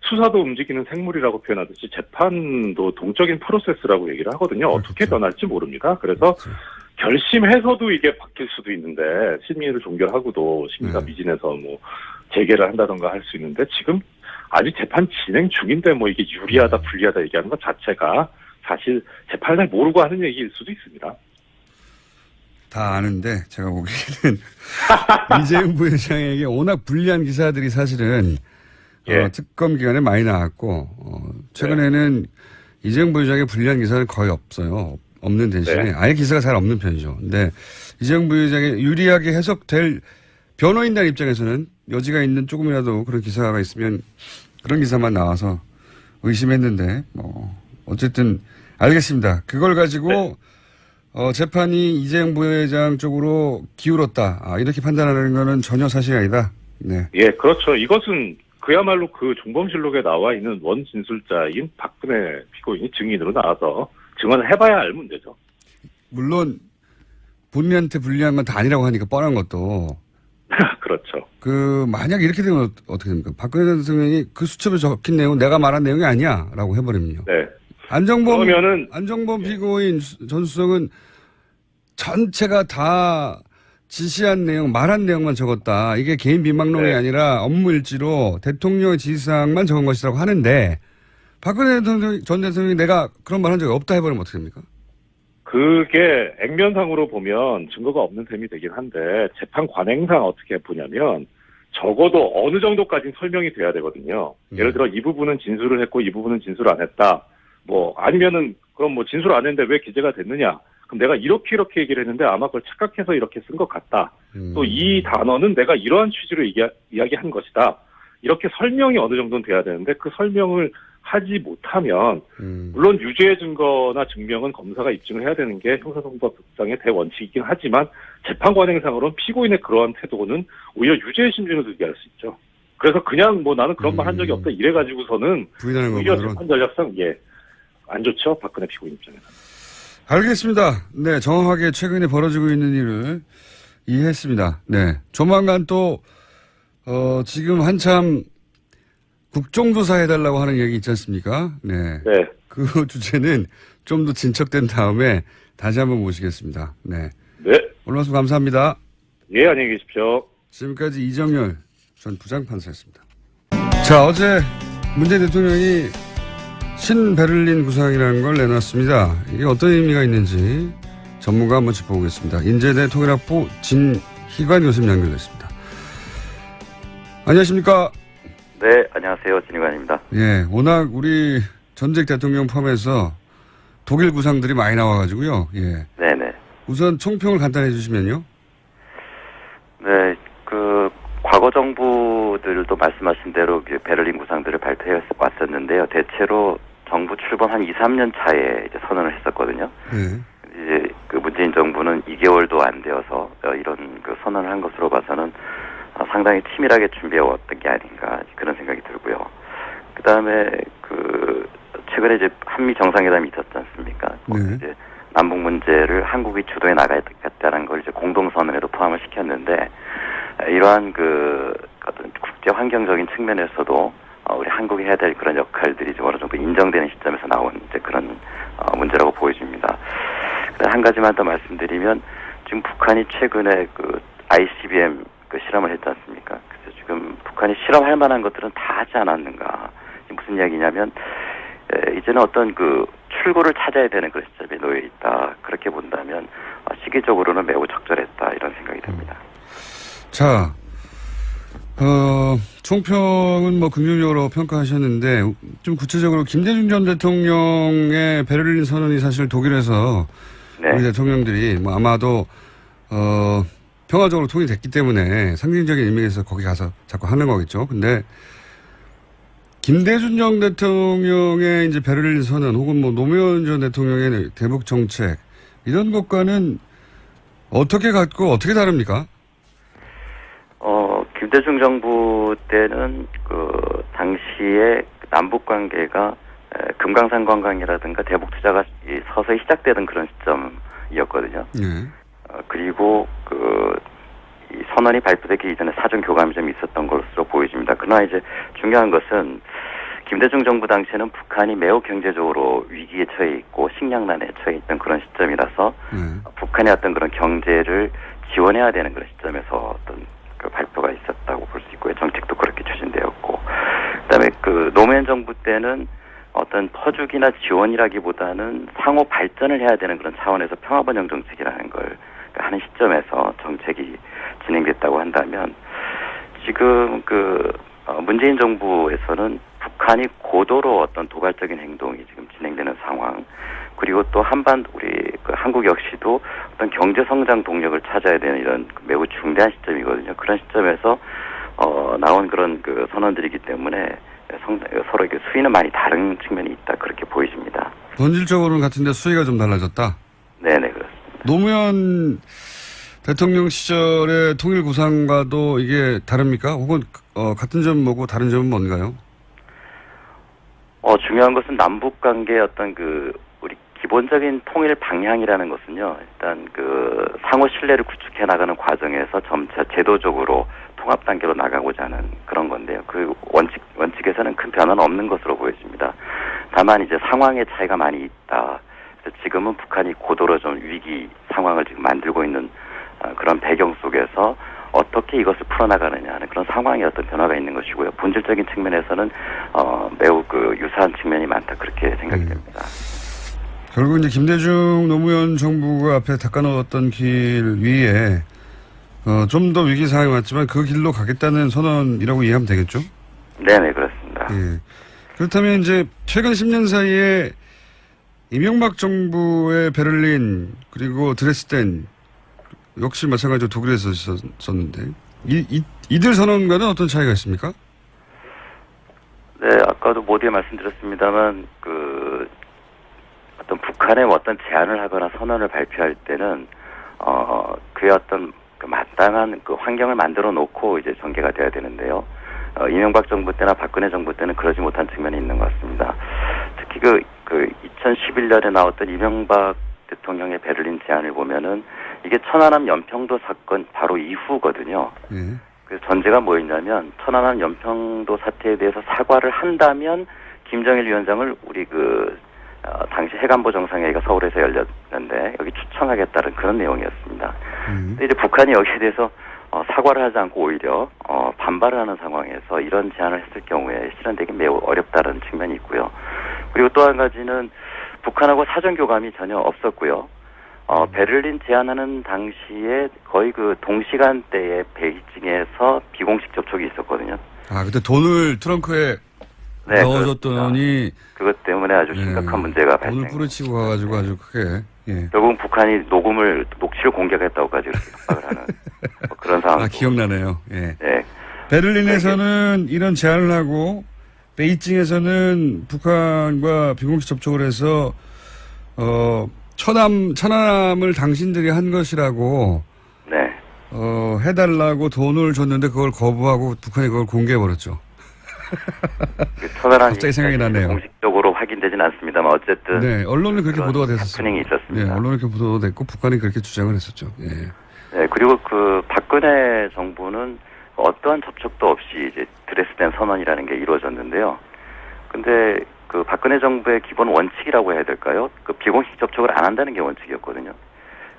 수사도 움직이는 생물이라고 표현하듯이 재판도 동적인 프로세스라고 얘기를 하거든요. 어떻게 그렇죠. 변할지 모릅니다. 그래서 그렇죠. 결심해서도 이게 바뀔 수도 있는데 심의를 종결하고도 심의가 미진해서 재개를 한다던가 할 수 있는데 지금 아직 재판 진행 중인데 이게 유리하다 불리하다 얘기하는 것 자체가 사실 재판을 잘 모르고 하는 얘기일 수도 있습니다. 다 아는데 제가 보기에는 이재용 부회장에게 워낙 불리한 기사들이 사실은 예. 특검 기간에 많이 나왔고 최근에는 이재용 부회장의 불리한 기사는 거의 없어요. 없는 대신에 네. 아예 기사가 잘 없는 편이죠. 근데 이재용 부회장의 유리하게 해석될 변호인단 입장에서는 여지가 있는 조금이라도 그런 기사가 있으면 그런 기사만 나와서 의심했는데 어쨌든 알겠습니다. 그걸 가지고 재판이 이재용 부회장 쪽으로 기울었다. 이렇게 판단하는 거는 전혀 사실이 아니다. 네. 예, 그렇죠. 이것은 그야말로 그 종범실록에 나와 있는 원진술자인 박근혜 피고인이 증인으로 나와서 증언을 해봐야 알 문제죠. 물론 본인한테 불리한 건 다 아니라고 하니까 뻔한 것도. 그렇죠. 만약 이렇게 되면 어떻게 됩니까? 박근혜 대통령이 그 수첩에 적힌 내용은 내가 말한 내용이 아니야. 라고 해버리면요. 네. 안정범 피고인 전 수석은 전체가 다 지시한 내용, 말한 내용만 적었다. 이게 개인 비망록이 아니라 업무 일지로 대통령의 지시사항만 적은 것이라고 하는데 박근혜 전 대통령이 내가 그런 말 한 적이 없다 해버리면 어떻게 됩니까? 그게 액면상으로 보면 증거가 없는 셈이 되긴 한데 재판 관행상 어떻게 보냐면 적어도 어느 정도까지는 설명이 돼야 되거든요. 예를 들어 이 부분은 진술을 했고 이 부분은 진술을 안 했다. 아니면은 그럼 진술 안 했는데 왜 기재가 됐느냐? 그럼 내가 이렇게 얘기를 했는데 아마 그걸 착각해서 이렇게 쓴 것 같다. 또 이 단어는 내가 이러한 취지로 이야기한 것이다. 이렇게 설명이 어느 정도는 돼야 되는데 그 설명을 하지 못하면 물론 유죄의 증거나 증명은 검사가 입증을 해야 되는 게 형사소송법상의 대원칙이긴 하지만 재판 관행상으로는 피고인의 그러한 태도는 오히려 유죄의 심증을 들게 할 수 있죠. 그래서 그냥 나는 그런 말 한 적이 없다 이래가지고서는 부인하는 오히려 것만으로는. 재판 전략상 안 좋죠. 박근혜 피고인 입장에서. 알겠습니다. 네, 정확하게 최근에 벌어지고 있는 일을 이해했습니다. 네, 조만간 또 지금 한참 국정조사 해달라고 하는 얘기 있지 않습니까? 네. 네. 그 주제는 좀 더 진척된 다음에 다시 한번 모시겠습니다. 네. 네. 오늘 말씀 감사합니다. 예, 안녕히 계십시오. 지금까지 이정열 전 부장판사였습니다. 자, 어제 문재인 대통령이 신베를린 구상이라는 걸 내놨습니다. 이게 어떤 의미가 있는지 전문가 한번 짚어보겠습니다. 인제대 통일학부 진희관 교수님 연결됐습니다. 안녕하십니까? 네, 안녕하세요. 진희관입니다. 예, 워낙 우리 전직 대통령 포함해서 독일 구상들이 많이 나와가지고요. 예. 네네. 우선 총평을 간단히 해주시면요. 네, 과거 정부들도 말씀하신 대로 베를린 구상들을 발표해 왔었는데요. 대체로 정부 출범 한 2, 3년 차에 이제 선언을 했었거든요. 네. 이제 문재인 정부는 2개월도 안 되어서 이런 선언을 한 것으로 봐서는 상당히 치밀하게 준비해왔던 게 아닌가 그런 생각이 들고요. 그 다음에 최근에 이제 한미 정상회담이 있었지 않습니까? 네. 이제 남북 문제를 한국이 주도해 나가야겠다는 걸 이제 공동선언에도 포함을 시켰는데 이러한 어떤 국제 환경적인 측면에서도 우리 한국이 해야 될 그런 역할들이 좀 어느 정도 인정되는 시점에서 나온 이제 그런 문제라고 보여집니다. 한 가지만 더 말씀드리면 지금 북한이 최근에 ICBM 실험을 했지 않습니까? 그래서 북한이 실험할 만한 것들은 다 하지 않았는가. 무슨 이야기냐면 이제는 어떤 그 출구를 찾아야 되는 그런 시점에 놓여 있다. 그렇게 본다면 시기적으로는 매우 적절했다 이런 생각이 듭니다. 자, 총평은 뭐 긍정적으로 평가하셨는데 좀 구체적으로 김대중 전 대통령의 베를린 선언이 사실 독일에서 네. 우리 대통령들이 뭐 아마도 평화적으로 통일됐기 때문에 상징적인 의미에서 거기 가서 자꾸 하는 거겠죠. 근데 김대중 전 대통령의 이제 베를린 선언 혹은 뭐 노무현 전 대통령의 대북 정책 이런 것과는 어떻게 같고 어떻게 다릅니까? 김대중 정부 때는 그 당시에 남북 관계가 금강산 관광이라든가 대북 투자가 서서히 시작되던 그런 시점이었거든요. 네. 그리고 이 선언이 발표되기 이전에 사전 교감이 좀 있었던 것으로 보여집니다. 그러나 이제 중요한 것은 김대중 정부 당시에는 북한이 매우 경제적으로 위기에 처해 있고 식량난에 처해 있던 그런 시점이라서 북한의 어떤 그런 경제를 지원해야 되는 그런 시점에서 어떤 그 발표가 있었다고 볼 수 있고요. 정책도 그렇게 추진되었고, 그다음에 그 노무현 정부 때는 어떤 퍼주기나 지원이라기보다는 상호 발전을 해야 되는 그런 차원에서 평화번영 정책이라는 걸 하는 시점에서 정책이 진행됐다고 한다면 지금 문재인 정부에서는 북한이 고도로 어떤 도발적인 행동이 지금 진행되는 상황, 그리고 또 우리 한국 역시도 어떤 경제 성장 동력을 찾아야 되는 이런 매우 중대한 시점이거든요. 그런 시점에서 나온 그런 선언들이기 때문에 서로 이렇게 수위는 많이 다른 측면이 있다 그렇게 보여집니다. 본질적으로는 같은데 수위가 좀 달라졌다. 네네 그렇습니다. 노무현 대통령 시절의 통일 구상과도 이게 다릅니까? 혹은 같은 점은 뭐고 다른 점은 뭔가요? 중요한 것은 남북 관계의 어떤 우리 기본적인 통일 방향이라는 것은요. 일단 상호 신뢰를 구축해 나가는 과정에서 점차 제도적으로 통합 단계로 나가고자 하는 그런 건데요. 그 원칙에서는 큰 변화는 없는 것으로 보여집니다. 다만 이제 상황의 차이가 많이 있다. 그래서 지금은 북한이 고도로 좀 위기 상황을 지금 만들고 있는 그런 배경 속에서 어떻게 이것을 풀어나가느냐 하는 그런 상황의 어떤 변화가 있는 것이고요. 본질적인 측면에서는 매우 유사한 측면이 많다 그렇게 생각이 됩니다. 결국 이제 김대중 노무현 정부가 앞에 닦아놓았던 길 위에 좀 더 위기 상황이 왔지만 그 길로 가겠다는 선언이라고 이해하면 되겠죠? 네네 그렇습니다. 예. 그렇다면 이제 최근 10년 사이에 이명박 정부의 베를린 그리고 드레스덴 역시 마찬가지로 독일에서 있었는데 이들 선언과는 어떤 차이가 있습니까? 네, 아까도 모두에 말씀드렸습니다만 어떤 북한에 어떤 제안을 하거나 선언을 발표할 때는 그의 어떤 마땅한 환경을 만들어 놓고 이제 전개가 돼야 되는데요. 이명박 정부 때나 박근혜 정부 때는 그러지 못한 측면이 있는 것 같습니다. 특히 2011년에 나왔던 이명박 대통령의 베를린 제안을 보면은 이게 천안함 연평도 사건 바로 이후거든요. 그래서 전제가 뭐였냐면 천안함 연평도 사태에 대해서 사과를 한다면 김정일 위원장을 우리 당시 해관보 정상회의가 서울에서 열렸는데 여기 초청하겠다는 그런 내용이었습니다. 근데 이제 북한이 여기에 대해서 사과를 하지 않고 오히려 반발을 하는 상황에서 이런 제안을 했을 경우에 실현되기 매우 어렵다는 측면이 있고요. 그리고 또 한 가지는 북한하고 사전 교감이 전혀 없었고요. 베를린 제안하는 당시에 거의 동시간대에 베이징에서 비공식 접촉이 있었거든요. 그때 돈을 트렁크에 넣어줬더니 그것 때문에 아주 심각한 문제가 발생. 돈을 뿌리치고 가가지고 아주 크게. 결국은 북한이 녹취를 공개하겠다고까지 그렇게 협박을 하는 그런 상황. 기억나네요. 예. 네. 베를린에서는 이런 제안을 하고 베이징에서는 북한과 비공식 접촉을 해서 천안함을 당신들이 한 것이라고 네. 해달라고 돈을 줬는데 그걸 거부하고 북한이 그걸 공개해버렸죠. 천안함이 갑자기 생각이 나네요. 공식적으로 확인되진 않습니다만 어쨌든 네, 언론에 그렇게 보도가 됐었어요. 해프닝이 있었습니다. 네, 언론에 그렇게 보도가 됐고 북한이 그렇게 주장을 했었죠. 예. 네, 그리고 박근혜 정부는 어떠한 접촉도 없이 이제 드레스덴 선언이라는 게 이루어졌는데요. 근데 박근혜 정부의 기본 원칙이라고 해야 될까요? 비공식 접촉을 안 한다는 게 원칙이었거든요.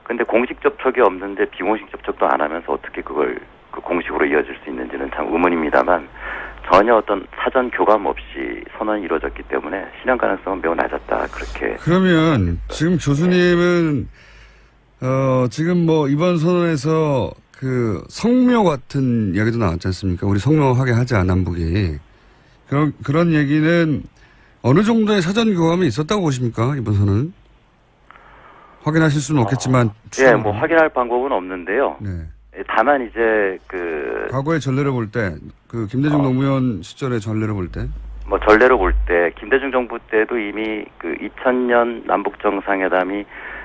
근데 공식 접촉이 없는데 비공식 접촉도 안 하면서 어떻게 그걸 그 공식으로 이어질 수 있는지는 참 의문입니다만 전혀 어떤 사전 교감 없이 선언이 이루어졌기 때문에 실현 가능성은 매우 낮았다. 그렇게. 그러면 지금 교수님은 지금 뭐 이번 선언에서 그 성묘 같은 이야기도 나왔지 않습니까? 우리 성묘하게 하자 남북이. 그런 얘기는 어느 정도의 사전 교감이 있었다고 보십니까? 이번 선언은? 확인하실 수는 없겠지만. 예, 뭐 확인할 방법은 없는데요. 네. 다만 이제 과거의 전례를 볼 때, 그 김대중 노무현 시절의 전례를 볼 때. 뭐 전례로 볼 때 김대중 정부 때도 이미 그 2000년 남북 정상회담이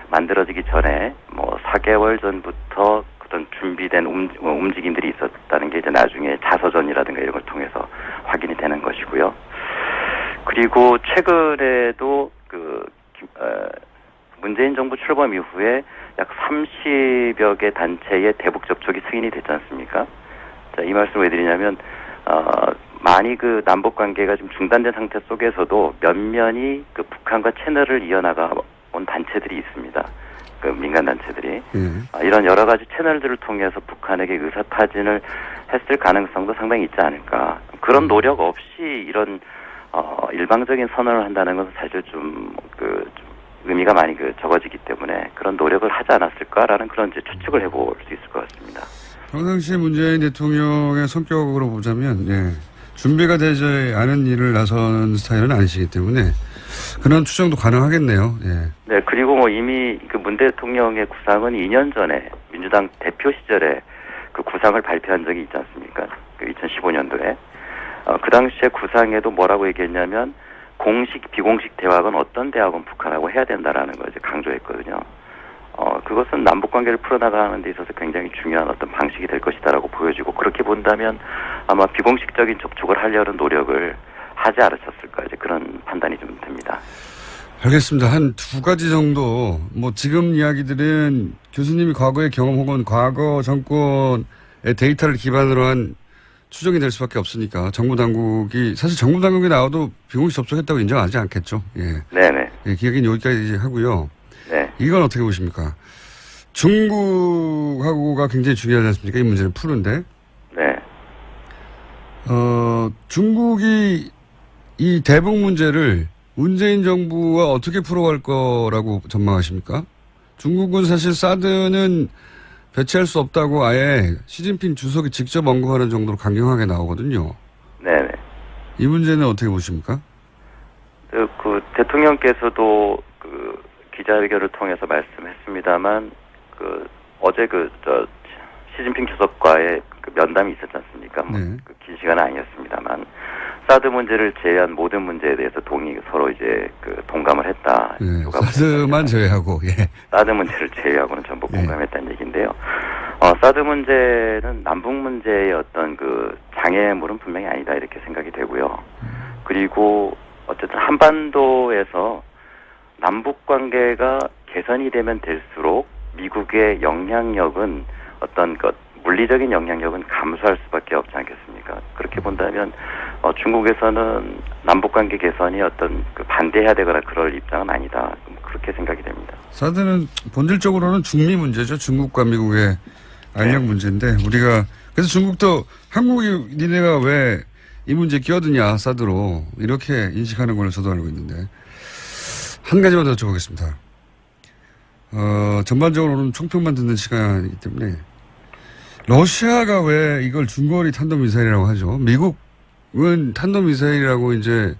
만들어지기 전에 뭐 4개월 전부터 어떤 준비된 움직임들이 있었다는 게 이제 나중에 자서전이라든가 이런 걸 통해서 확인이 되는 것이고요. 그리고 최근에도 문재인 정부 출범 이후에 약 30여 개 단체의 대북 접촉이 승인이 됐지 않습니까? 자, 이 말씀을 왜 드리냐면, 많이 그 남북 관계가 좀 중단된 상태 속에서도 면면이 그 북한과 채널을 이어나가 온 단체들이 있습니다. 그 민간 단체들이. 이런 여러 가지 채널들을 통해서 북한에게 의사타진을 했을 가능성도 상당히 있지 않을까. 그런 노력 없이 이런, 일방적인 선언을 한다는 것은 사실 좀 의미가 많이 적어지기 때문에 그런 노력을 하지 않았을까라는 그런 이제 추측을 해볼 수 있을 것 같습니다. 평상시 문재인 대통령의 성격으로 보자면, 예, 준비가 되지 않은 일을 나서는 스타일은 아니시기 때문에 그런 추정도 가능하겠네요. 예. 네, 그리고 뭐 이미 그 문 대통령의 구상은 2년 전에 민주당 대표 시절에 그 구상을 발표한 적이 있지 않습니까? 그 2015년도에. 그 당시에 구상에도 뭐라고 얘기했냐면 공식, 비공식 대화건 어떤 대화건 북한하고 해야 된다라는 걸 이제 강조했거든요. 그것은 남북 관계를 풀어나가는 데 있어서 굉장히 중요한 어떤 방식이 될 것이다라고 보여지고 그렇게 본다면 아마 비공식적인 접촉을 하려는 노력을 하지 않으셨을까 이제 그런 판단이 좀 듭니다. 알겠습니다. 한 두 가지 정도, 뭐 지금 이야기들은 교수님이 과거의 경험 혹은 과거 정권의 데이터를 기반으로 한 추정이 될 수밖에 없으니까 정부 당국이 사실 정부 당국이 나와도 비공식 접촉했다고 인정하지 않겠죠. 예. 네네. 예, 기억은 여기까지 하고요. 네. 이건 어떻게 보십니까? 중국하고가 굉장히 중요하지 않습니까? 이 문제를 푸는데. 네. 중국이 이 대북 문제를 문재인 정부와 어떻게 풀어갈 거라고 전망하십니까? 중국은 사실 사드는 배치할 수 없다고 아예 시진핑 주석이 직접 언급하는 정도로 강경하게 나오거든요. 네네. 이 문제는 어떻게 보십니까? 그 대통령께서도 그 기자회견을 통해서 말씀했습니다만 어제 시진핑 주석과의 그 면담이 있었지 않습니까? 네. 긴 시간은 아니었습니다만 사드 문제를 제외한 모든 문제에 대해서 서로 이제 동감을 했다. 네, 사드만 제외하고, 예. 사드 문제를 제외하고는 전부 공감했다는 얘기인데요. 사드 문제는 남북 문제의 어떤 장애물은 분명히 아니다 이렇게 생각이 되고요. 그리고 어쨌든 한반도에서 남북 관계가 개선이 되면 될수록 미국의 영향력은 어떤 물리적인 영향력은 감소할 수밖에 없지 않겠습니까? 그렇게 본다면 중국에서는 남북관계 개선이 어떤 반대해야 되거나 그럴 입장은 아니다. 그렇게 생각이 됩니다. 사드는 본질적으로는 중미 문제죠. 중국과 미국의 알력 문제인데 그래서 중국도 한국이 니네가 왜 이 문제에 끼어드냐 사드로 이렇게 인식하는 걸로 저도 알고 있는데 한 가지만 더 여쭤보겠습니다. 전반적으로는 총평만 듣는 시간이기 때문에 러시아가 왜 이걸 중거리 탄도미사일이라고 하죠? 미국은 탄도미사일이라고 이제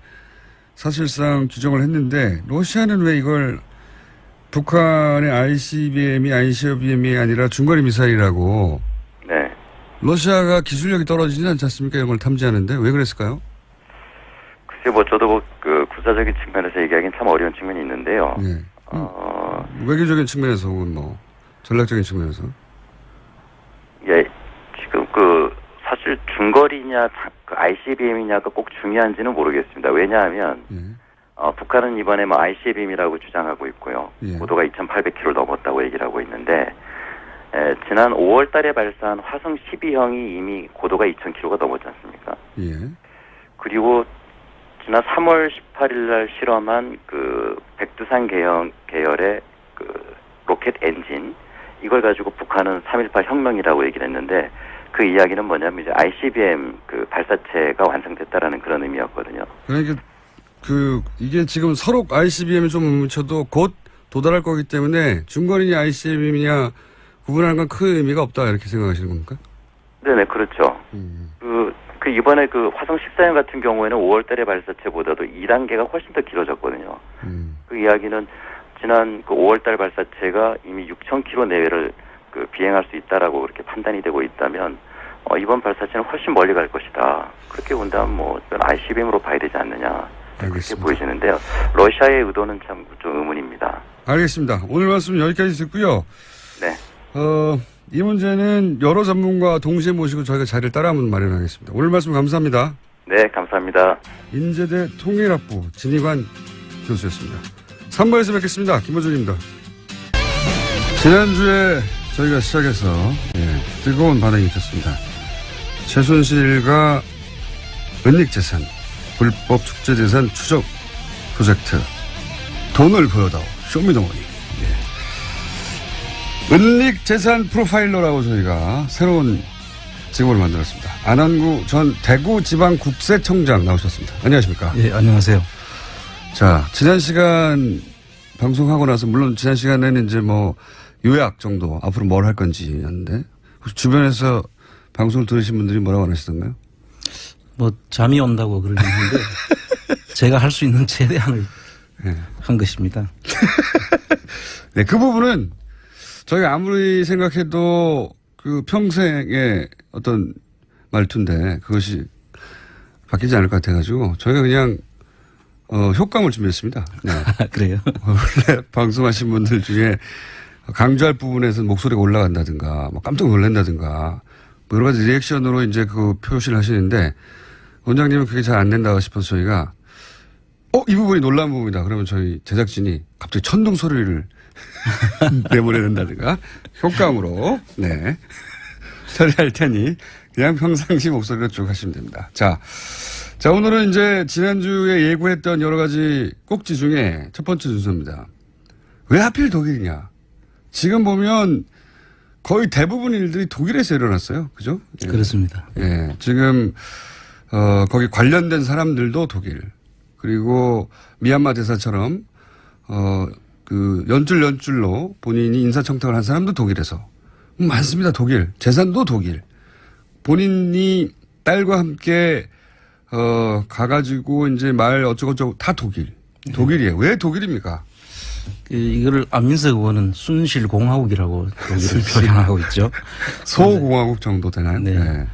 사실상 규정을 했는데 러시아는 왜 이걸 북한의 ICBM이 아니라 중거리 미사일이라고. 네. 러시아가 기술력이 떨어지진 않지 않습니까? 이런 걸 탐지하는데 왜 그랬을까요? 글쎄 저도 구사적인 측면에서 얘기하기는 참 어려운 측면이 있는데요. 네. 외교적인 측면에서 혹은 전략적인 측면에서. 예, 지금 사실 중거리냐 ICBM이냐가 꼭 중요한지는 모르겠습니다. 왜냐하면 북한은 이번에 ICBM이라고 주장하고 있고요. 예. 고도가 2,800km 넘었다고 얘기를 하고 있는데 지난 5월 달에 발사한 화성 12형이 이미 고도가 2,000km가 넘었지 않습니까? 예. 그리고 지난 3월 18일 날 실험한 백두산 계열의 로켓 엔진 이걸 가지고 북한은 3.18 혁명이라고 얘기를 했는데 그 이야기는 뭐냐면 이제 ICBM 그 발사체가 완성됐다라는 그런 의미였거든요. 그러니까 이게 지금 서로 ICBM이 좀 뭉쳐도 곧 도달할 거기 때문에 중거리냐 ICBM이냐 구분하는 건 큰 의미가 없다 이렇게 생각하시는 겁니까? 네네, 그렇죠. 그 이번에 그 화성 14형 같은 경우에는 5월 달의 발사체보다도 2단계가 훨씬 더 길어졌거든요. 그 이야기는 지난 그 5월 달 발사체가 이미 6,000km 내외를 그 비행할 수 있다라고 그렇게 판단이 되고 있다면 이번 발사체는 훨씬 멀리 갈 것이다. 그렇게 본다면 뭐 ICBM으로 봐야 되지 않느냐. 그렇게 보여지는데요. 러시아의 의도는 참 좀 의문입니다. 알겠습니다. 오늘 말씀 여기까지 듣고요. 네. 이 문제는 여러 전문가 동시에 모시고 저희가 자리를 따라 한번 마련하겠습니다. 오늘 말씀 감사합니다. 네, 감사합니다. 인제대 통일학부 진희관 교수였습니다. 3부에서 뵙겠습니다. 김호준입니다. 지난주에 저희가 시작해서 뜨거운 반응이 있었습니다. 최순실과 은닉재산, 불법 축제재산 추적 프로젝트 돈을 보여다오 쇼미더머니. 은닉재산 프로파일러라고 저희가 새로운 직업을 만들었습니다. 안한구 전 대구지방국세청장 나오셨습니다. 안녕하십니까? 예, 안녕하세요. 자, 지난 시간 방송하고 나서 물론 지난 시간에는 이제 뭐 요약 정도 앞으로 뭘 할 건지였는데 혹시 주변에서 방송을 들으신 분들이 뭐라고 하시던가요? 뭐 잠이 온다고 그러긴 하는데 제가 할 수 있는 최대한을 한 것입니다. 네, 그 부분은 저희가 아무리 생각해도 그 평생의 어떤 말투인데 그것이 바뀌지 않을 것 같아가지고 저희가 그냥 효과음을 준비했습니다. 네. 그래요? 원래 방송하신 분들 중에 강조할 부분에서 목소리가 올라간다든가 뭐 깜짝 놀란다든가 뭐 여러 가지 리액션으로 이제 그 표시를 하시는데 원장님은 그게 잘 안 된다고 싶어서 저희가 이 부분이 놀라운 부분이다. 그러면 저희 제작진이 갑자기 천둥 소리를 내보내는다든가 효과음으로 처리할 테니 그냥 평상시 목소리로 쭉 하시면 됩니다. 자, 오늘은 이제 지난주에 예고했던 여러 가지 꼭지 중에 첫 번째 순서입니다. 왜 하필 독일이냐? 지금 보면 거의 대부분 일들이 독일에서 일어났어요. 그죠? 그렇습니다. 예. 지금, 거기 관련된 사람들도 독일. 그리고 미얀마 대사처럼, 연줄로 본인이 인사청탁을 한 사람도 독일에서. 많습니다. 독일. 재산도 독일. 본인이 딸과 함께, 가가지고 이제 말 어쩌고저쩌고 다 독일. 독일이에요. 왜 독일입니까? 이거를 안민석 의원은 순실공화국이라고 독일을 표현하고 있죠. 소공화국 정도 되나요? 네.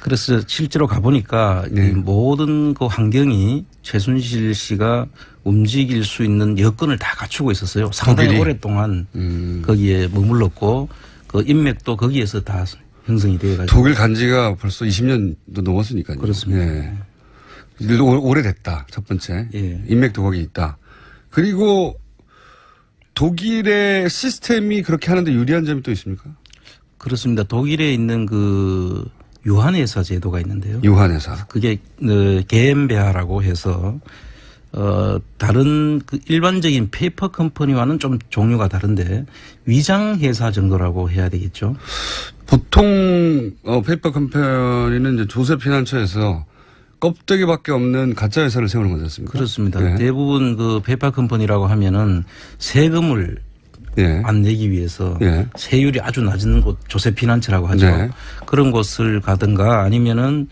그래서 실제로 가보니까 이 모든 그 환경이 최순실 씨가 움직일 수 있는 여건을 다 갖추고 있었어요. 상당히 독일이? 오랫동안 거기에 머물렀고 그 인맥도 거기에서 다 형성이 되어가지고. 독일 간 지가 벌써 20년도 넘었으니까요. 그렇습니다. 예. 일도 오래됐다. 첫 번째. 예. 인맥도 거기 있다. 그리고 독일의 시스템이 그렇게 하는데 유리한 점이 또 있습니까? 그렇습니다. 독일에 있는 그 유한회사 제도가 있는데요. 유한회사. 그게 게엠베아라고 해서 다른 그 일반적인 페이퍼 컴퍼니와는 좀 종류가 다른데 위장회사 정도라고 해야 되겠죠. 보통 페이퍼 컴퍼니는 이제 조셉 피난처에서 껍데기밖에 없는 가짜 회사를 세우는 거지 않습니까? 그렇습니다. 네. 대부분 그 페이퍼 컴퍼니라고 하면은 세금을 안 내기 위해서 세율이 아주 낮은 곳 조셉 피난처라고 하죠. 네. 그런 곳을 가든가 아니면은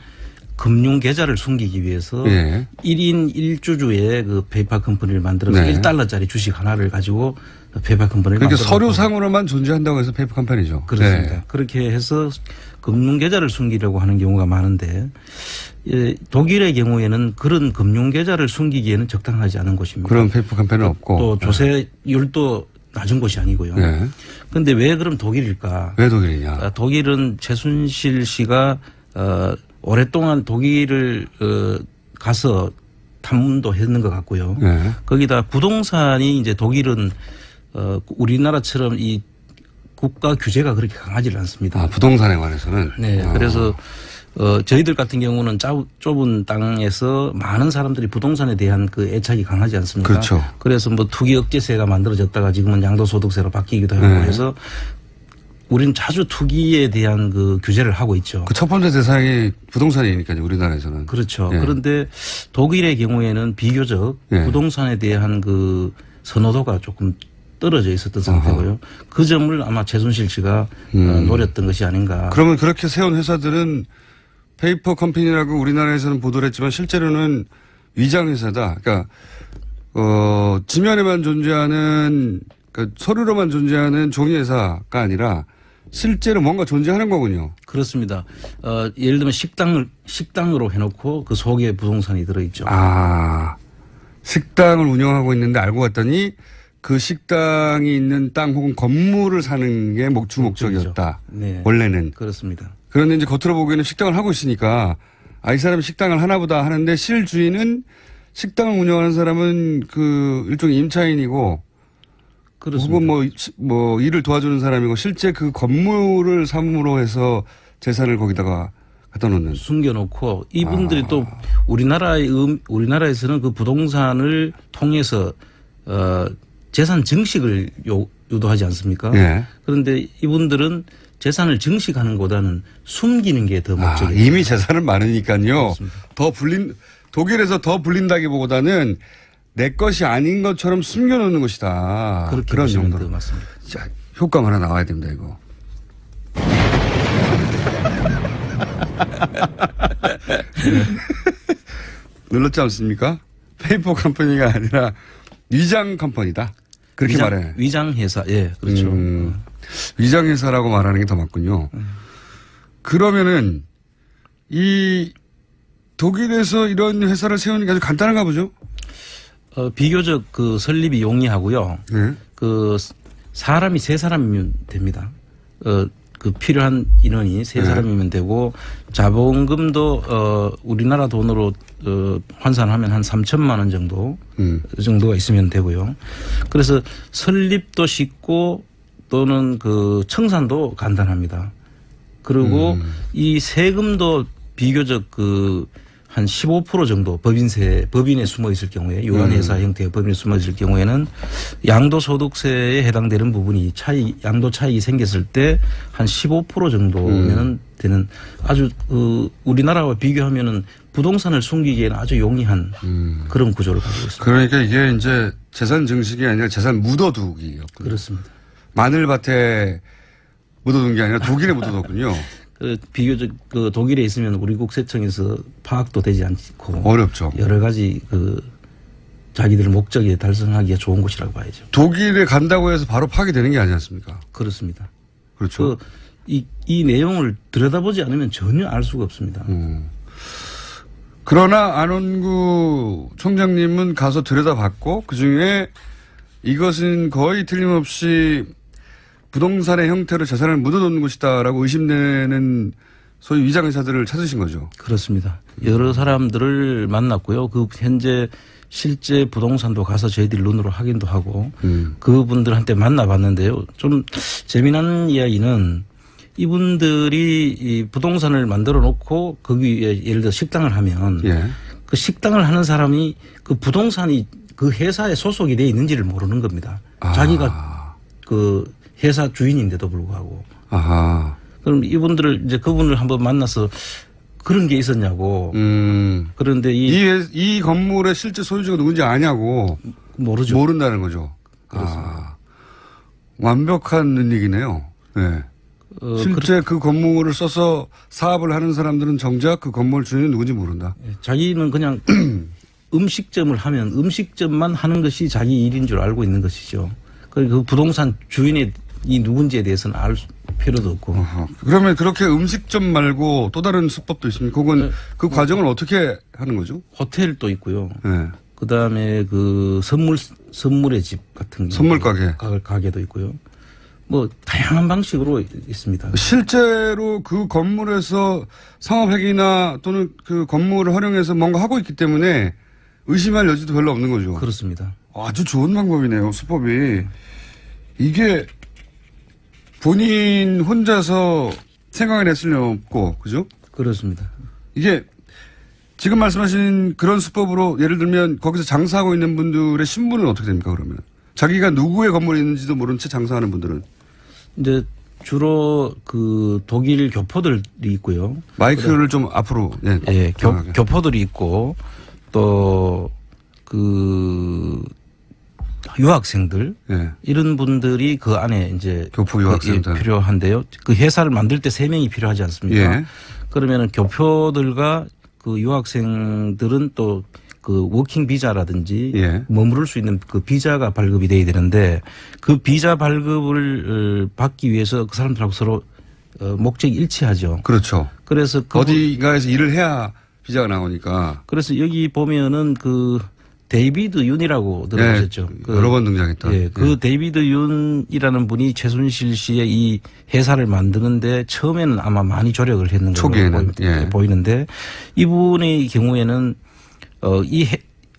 금융 계좌를 숨기기 위해서 1인 1주주의 그 페이퍼 컴퍼니를 만들어서 1달러짜리 주식 하나를 가지고 페이퍼 컴퍼니를 그러니까 만들어서 서류상으로만 존재한다고 해서 페이퍼 컴퍼니죠. 그렇습니다. 네. 그렇게 해서 금융 계좌를 숨기려고 하는 경우가 많은데 독일의 경우에는 그런 금융 계좌를 숨기기에는 적당하지 않은 곳입니다. 그런 페이퍼 컴퍼니는 없고 또 조세율도 낮은 곳이 아니고요. 그런데 왜 그럼 독일일까? 왜 독일이냐? 독일은 최순실 씨가 오랫동안 독일을 가서 탐문도 했는 것 같고요. 거기다 부동산이 이제 독일은 우리나라처럼 이 국가 규제가 그렇게 강하지는 않습니다. 부동산에 관해서는? 네. 그래서 저희들 같은 경우는 좁은 땅에서 많은 사람들이 부동산에 대한 그 애착이 강하지 않습니까? 그렇죠. 그래서 뭐 투기 억제세가 만들어졌다가 지금은 양도소득세로 바뀌기도 하고 해서 우리는 자주 투기에 대한 그 규제를 하고 있죠. 그 첫 번째 대상이 부동산이니까요, 우리나라에서는. 그렇죠. 예. 그런데 독일의 경우에는 비교적 예. 부동산에 대한 그 선호도가 조금 떨어져 있었던 상태고요. 그 점을 아마 최순실 씨가 노렸던 것이 아닌가. 그러면 그렇게 세운 회사들은 페이퍼 컴퍼니라고 우리나라에서는 보도를 했지만 실제로는 위장 회사다. 그러니까 지면에만 존재하는 그러니까 서류로만 존재하는 종이 회사가 아니라 실제로 뭔가 존재하는 거군요. 그렇습니다. 예를 들면 식당으로 해놓고 그 속에 부동산이 들어있죠. 식당을 운영하고 있는데 알고 봤더니 그 식당이 있는 땅 혹은 건물을 사는 게 주 목적이었다. 네. 원래는. 그렇습니다. 그런데 이제 겉으로 보기에는 식당을 하고 있으니까 이 사람이 식당을 하나보다 하는데 실주인은 식당을 운영하는 사람은 그 일종의 임차인이고 그렇습니다. 혹은 뭐 일을 도와주는 사람이고 실제 그 건물을 사무로 해서 재산을 거기다가 갖다 놓는. 숨겨놓고 이분들이 또 우리나라에서는 그 부동산을 통해서 재산 증식을 유도하지 않습니까? 네. 그런데 이분들은 재산을 증식하는 것보다는 숨기는 게 더 목적이에요. 이미 재산은 많으니까요. 그렇습니다. 독일에서 더 불린다기보다는 내 것이 아닌 것처럼 숨겨놓는 것이다. 그렇게 그런 보시면 정도로. 맞습니다. 자, 효과가 하나 나와야 됩니다, 이거. 눌렀지 않습니까? 페이퍼 컴퍼니가 아니라 위장 컴퍼니다. 그렇게 말해. 위장 회사, 예, 그렇죠. 위장 회사라고 말하는 게 더 맞군요. 그러면은 이 독일에서 이런 회사를 세우는 게 아주 간단한가 보죠? 비교적 그 설립이 용이하고요. 네. 그 사람이 3사람이면 됩니다. 그 필요한 인원이 3사람이면 되고 자본금도 우리나라 돈으로 환산하면 한 3천만 원 정도가 있으면 되고요. 그래서 설립도 쉽고 또는 그 청산도 간단합니다. 그리고 이 세금도 비교적 한 15% 정도 법인에 숨어 있을 경우에 유한회사 형태의 법인에 숨어 있을 경우에는 양도소득세에 해당되는 부분이 양도 차익이 생겼을 때 한 15% 정도면 되는 아주 우리나라와 비교하면은 부동산을 숨기기에는 아주 용이한 그런 구조를 가지고 있습니다. 그러니까 이게 이제 재산 증식이 아니라 재산 묻어두기였군요. 그렇습니다. 마늘밭에 묻어둔 게 아니라 독일에 묻어뒀군요. 비교적 독일에 있으면 우리 국세청에서 파악도 되지 않고 어렵죠. 여러 가지 자기들 목적에 달성하기가 좋은 곳이라고 봐야죠. 독일에 간다고 해서 바로 파기되는 게 아니지 않습니까? 그렇습니다. 그렇죠. 이 내용을 들여다보지 않으면 전혀 알 수가 없습니다. 그러나 안원구 총장님은 가서 들여다봤고 그중에 이것은 거의 틀림없이 부동산의 형태로 재산을 묻어놓는 것이다라고 의심되는 소위 위장회사들을 찾으신 거죠. 그렇습니다. 여러 사람들을 만났고요. 현재 실제 부동산도 가서 저희들이 눈으로 확인도 하고 그분들한테 만나봤는데요. 좀 재미난 이야기는 이분들이 이 부동산을 만들어 놓고 거기에 예를 들어 식당을 하면 그 식당을 하는 사람이 그 부동산이 그 회사에 소속이 돼 있는지를 모르는 겁니다. 자기가 그 회사 주인인데도 불구하고. 그럼 그분을 한번 만나서 그런 게 있었냐고. 그런데 이 건물의 실제 소유주가 누군지 아냐고. 모르죠. 모른다는 거죠. 그렇습니다. 완벽한 얘기네요. 네. 실제 그 건물을 써서 사업을 하는 사람들은 정작 그 건물 주인은 누군지 모른다. 자기는 그냥 음식점을 하면 음식점만 하는 것이 자기 일인 줄 알고 있는 것이죠. 그 부동산 주인이 누군지에 대해서는 알 필요도 없고. 그러면 그렇게 음식점 말고 또 다른 수법도 있습니까? 혹은 그 과정을 어떻게 하는 거죠? 호텔도 있고요. 네. 그다음에 그 선물의 집 같은 선물 가게도 있고요. 뭐 다양한 방식으로 있습니다. 실제로 그 건물에서 상업회계나 또는 그 건물을 활용해서 뭔가 하고 있기 때문에 의심할 여지도 별로 없는 거죠. 그렇습니다. 아주 좋은 방법이네요. 수법이. 이게 본인 혼자서 생각을 했을 리 없고, 그죠? 그렇습니다. 이게 지금 말씀하신 그런 수법으로 예를 들면 거기서 장사하고 있는 분들의 신분은 어떻게 됩니까, 그러면? 자기가 누구의 건물이 있는지도 모른 채 장사하는 분들은? 이제 주로 그 독일 교포들이 있고요. 마이크를 좀 앞으로. 네. 예, 교포들이 있고 또 그 유학생들 예. 이런 분들이 그 안에 이제 교포 유학생들 필요한데요. 그 회사를 만들 때 3명이 필요하지 않습니까? 예. 그러면은 교포들과 그 유학생들은 또 그 워킹 비자라든지 예. 머무를 수 있는 그 비자가 발급이 돼야 되는데 그 비자 발급을 받기 위해서 그 사람들하고 서로 목적이 일치하죠. 그렇죠. 그래서 어디가에서 일을 해야 비자가 나오니까. 그래서 여기 보면은 그 데이비드 윤이라고 들어보셨죠? 예, 그 여러 번 등장했던. 예, 그 데이비드 윤이라는 분이 최순실 씨의 이 회사를 만드는데 처음에는 아마 많이 조력을 했는 초기에는 예. 보이는데 이분의 경우에는 이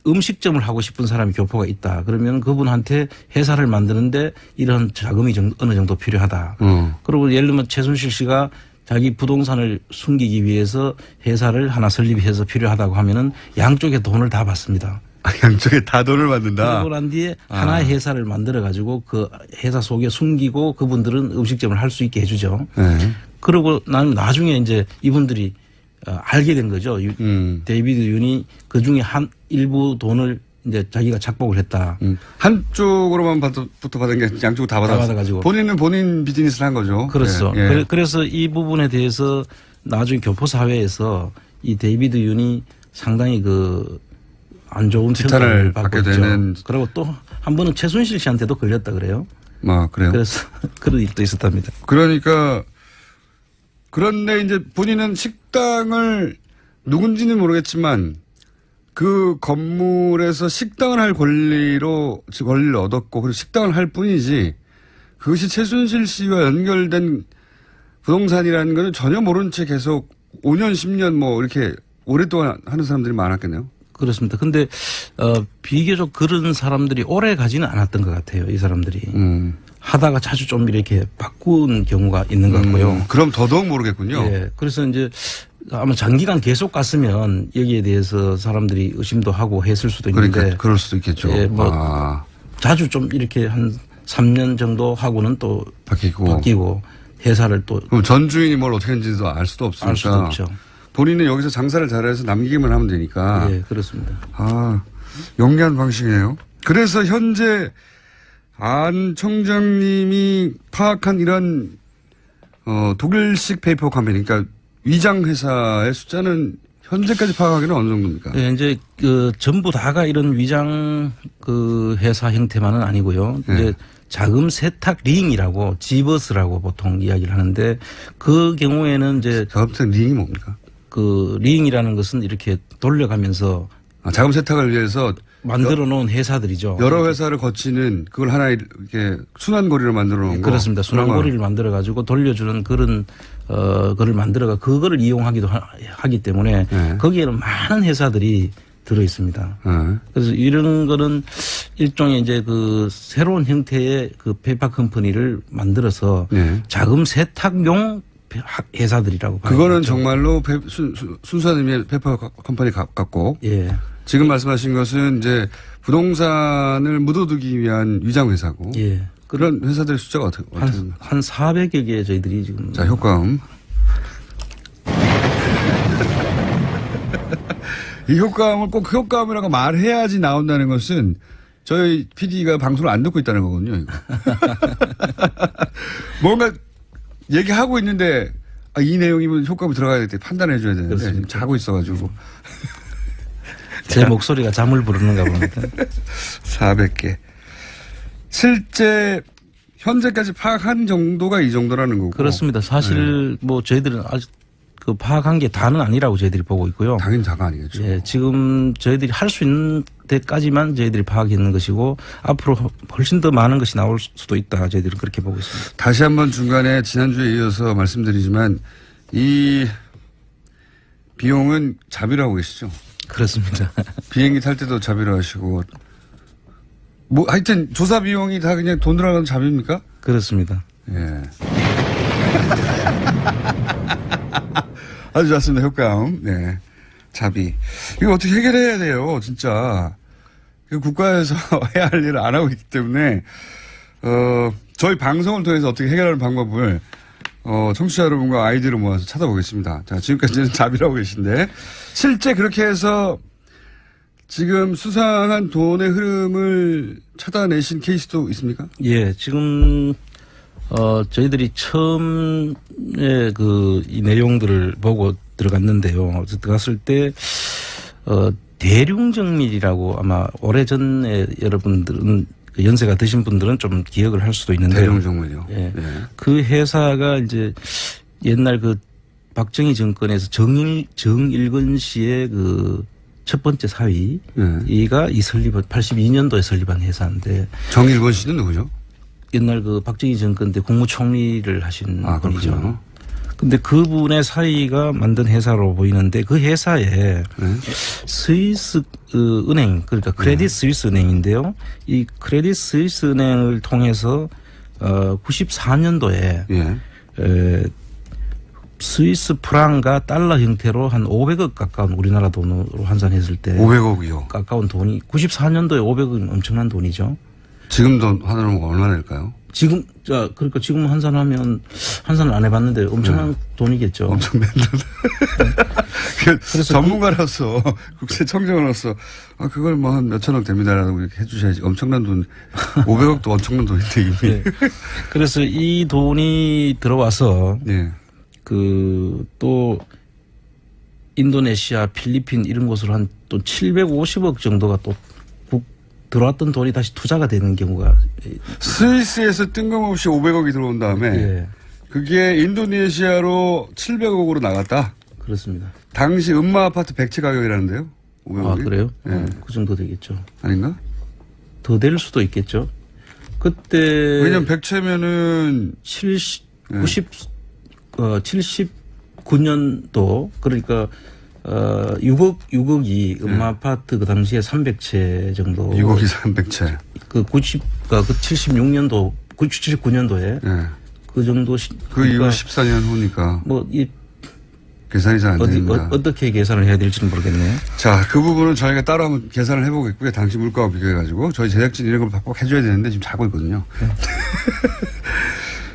음식점을 하고 싶은 사람이 교포가 있다. 그러면 그분한테 회사를 만드는데 이런 자금이 어느 정도 필요하다. 그리고 예를 들면 최순실 씨가 자기 부동산을 숨기기 위해서 회사를 하나 설립해서 필요하다고 하면은 양쪽에 돈을 다 받습니다. 양쪽에 다 돈을 받는다. 그러고 난 뒤에 하나의 회사를 만들어 가지고 그 회사 속에 숨기고 그분들은 음식점을 할 수 있게 해주죠. 네. 그러고 나중에 이제 이분들이 알게 된 거죠. 데이비드 윤이 그 중에 한 일부 돈을 이제 자기가 착복을 했다. 한쪽으로만 부터 받은 게 양쪽으로 다 받아가지고 본인은 본인 비즈니스를 한 거죠. 그렇죠. 예. 예. 그래서 이 부분에 대해서 나중에 교포 사회에서 이 데이비드 윤이 상당히 그 안 좋은 비탄을 받고 받게 있죠. 되는. 그리고 또 한 번은 최순실 씨한테도 걸렸다 그래요. 그래요. 그래서 그런 일도 있었답니다. 그러니까 그런데 이제 본인은 식당을 누군지는 모르겠지만 그 건물에서 식당을 할 권리를 얻었고 그리고 식당을 할 뿐이지 그것이 최순실 씨와 연결된 부동산이라는 것은 전혀 모른 채 계속 5년, 10년 뭐 이렇게 오랫동안 하는 사람들이 많았겠네요. 그렇습니다. 근데 비교적 그런 사람들이 오래 가지는 않았던 것 같아요. 이 사람들이. 하다가 자주 좀 이렇게 바꾼 경우가 있는 것 같고요. 그럼 더더욱 모르겠군요. 예. 그래서 이제 아마 장기간 계속 갔으면 여기에 대해서 사람들이 의심도 하고 했을 수도 있는데. 그러니까 그럴 수도 있겠죠. 예, 자주 좀 이렇게 한 3년 정도 하고는 또 바뀌고 회사를 또. 그럼 전 주인이 뭘 어떻게 했는지도 알 수도 없으니까. 알 수도 없죠. 본인은 여기서 장사를 잘해서 남기기만 하면 되니까. 예, 그렇습니다. 영리한 방식이네요. 그래서 현재 안 청장님이 파악한 이런 독일식 페이퍼 컴퍼니, 그러니까 위장 회사의 숫자는 현재까지 파악하기는 어느 정도입니까? 네, 이제 전부 다가 이런 위장 회사 형태만은 아니고요. 네. 이제 자금 세탁 링이라고 지버스라고 보통 이야기를 하는데 그 경우에는 이제 자금 세탁 링이 뭡니까? 그 링이라는 것은 이렇게 돌려가면서 자금 세탁을 위해서 만들어 놓은 회사들이죠. 여러 회사를 거치는 그걸 하나 이렇게 순환고리로 만들어 놓은 거. 그렇습니다. 순환고리를 만들어 가지고 돌려주는 그런 거를 만들어가 그거를 이용하기도 하기 때문에 네. 거기에는 많은 회사들이 들어 있습니다. 네. 그래서 이런 거는 일종의 이제 그 새로운 형태의 그 페이퍼 컴퍼니를 만들어서 네. 자금 세탁용 회사들이라고 봐요. 그거는 정말로 순수한 의미의 페이퍼 컴퍼니 같고. 예. 지금 말씀하신 것은 이제 부동산을 묻어두기 위한 위장 회사고. 예. 그런 회사들의 숫자가 어떻게 한 400여 개 저희들이 지금. 자, 효과음. 이 효과음을 꼭 효과음이라고 말해야지 나온다는 것은 저희 PD가 방송을 안 듣고 있다는 거거든요, 이거. 뭔가 얘기하고 있는데 이 내용이면 효과음이 들어가야 될 때 판단해 줘야 되는데 지금 자고 있어가지고. 제 목소리가 잠을 부르는가 봅니다. 400개. 실제 현재까지 파악한 정도가 이 정도라는 거고. 그렇습니다. 사실 뭐 저희들은 아직 그 파악한 게 다는 아니라고 저희들이 보고 있고요. 당연히 다가 아니겠죠. 예, 지금 저희들이 할 수 있는 데까지만 저희들이 파악했는 것이고 앞으로 훨씬 더 많은 것이 나올 수도 있다. 저희들은 그렇게 보고 있습니다. 다시 한번 중간에 지난주에 이어서 말씀드리지만 이 비용은 자비로 하고 계시죠? 그렇습니다. 비행기 탈 때도 자비로 하시고 뭐 하여튼 조사 비용이 다 그냥 돈 들어가는 자비입니까? 그렇습니다. 예. 아주 좋습니다. 효과음. 네. 자비. 이거 어떻게 해결해야 돼요, 진짜. 국가에서 해야 할 일을 안 하고 있기 때문에, 저희 방송을 통해서 어떻게 해결하는 방법을 청취자 여러분과 아이디어를 모아서 찾아보겠습니다. 자, 지금까지는 자비라고 계신데 실제 그렇게 해서 지금 수상한 돈의 흐름을 찾아내신 케이스도 있습니까? 예, 지금 저희들이 처음에 이 내용들을 보고 들어갔는데요. 들어갔을 때 대륙정밀이라고 아마 오래전에 여러분들은 연세가 드신 분들은 좀 기억을 할 수도 있는데요. 대륙정밀이요. 예. 그 회사가 이제 옛날 그 박정희 정권에서 정일근 씨의 그 첫 번째 사위가 이 설립한 82년도에 설립한 회사인데 정일근 씨는 누구죠? 옛날 그 박정희 정권 때 국무총리를 하신 분이죠. 그렇군요. 근데 그분의 사위가 만든 회사로 보이는데 그 회사에 스위스 은행 그러니까 크레딧 스위스 은행인데요. 이 크레딧 스위스 은행을 통해서 94년도에 스위스 프랑과 달러 형태로 한 500억 가까운 우리나라 돈으로 환산했을 때 500억이요. 가까운 돈이 94년도에 500억은 엄청난 돈이죠. 지금 돈 환산하면 얼마나 될까요? 지금 그러니까 지금 환산하면 환산을 안 해봤는데 엄청난 돈이겠죠. 엄청 맨 돈. 그래서 전문가로서 국세청장으로서 그걸 뭐 한 몇천억 됩니다라고 이렇게 해주셔야지. 엄청난 돈. 500억도 엄청난 돈인데 이미. 네. 그래서 이 돈이 들어와서 또 인도네시아, 필리핀 이런 곳으로 한 또 750억 정도가 또 들어왔던 돈이 다시 투자가 되는 경우가 스위스에서 뜬금없이 500억이 들어온 다음에 그게 인도네시아로 700억으로 나갔다. 그렇습니다. 당시 음마 아파트 100채 가격이라는데요. 500억이. 그래요? 그 정도 되겠죠. 아닌가? 더 될 수도 있겠죠. 그때 왜냐면 100채면은 79년도 그러니까 6억이 음마 아파트 그 당시에 300채 정도. 6억이 300채. 그 76년도, 79년도에. 그 정도. 그 이후 14년 후니까. 계산이 잘 안 됩니다. 어떻게 계산을 해야 될지는 모르겠네요. 자, 그 부분은 저희가 따로 한번 계산을 해보겠고요. 당시 물가와 비교해가지고. 저희 제작진 이런 걸 꼭 해줘야 되는데 지금 자고 있거든요.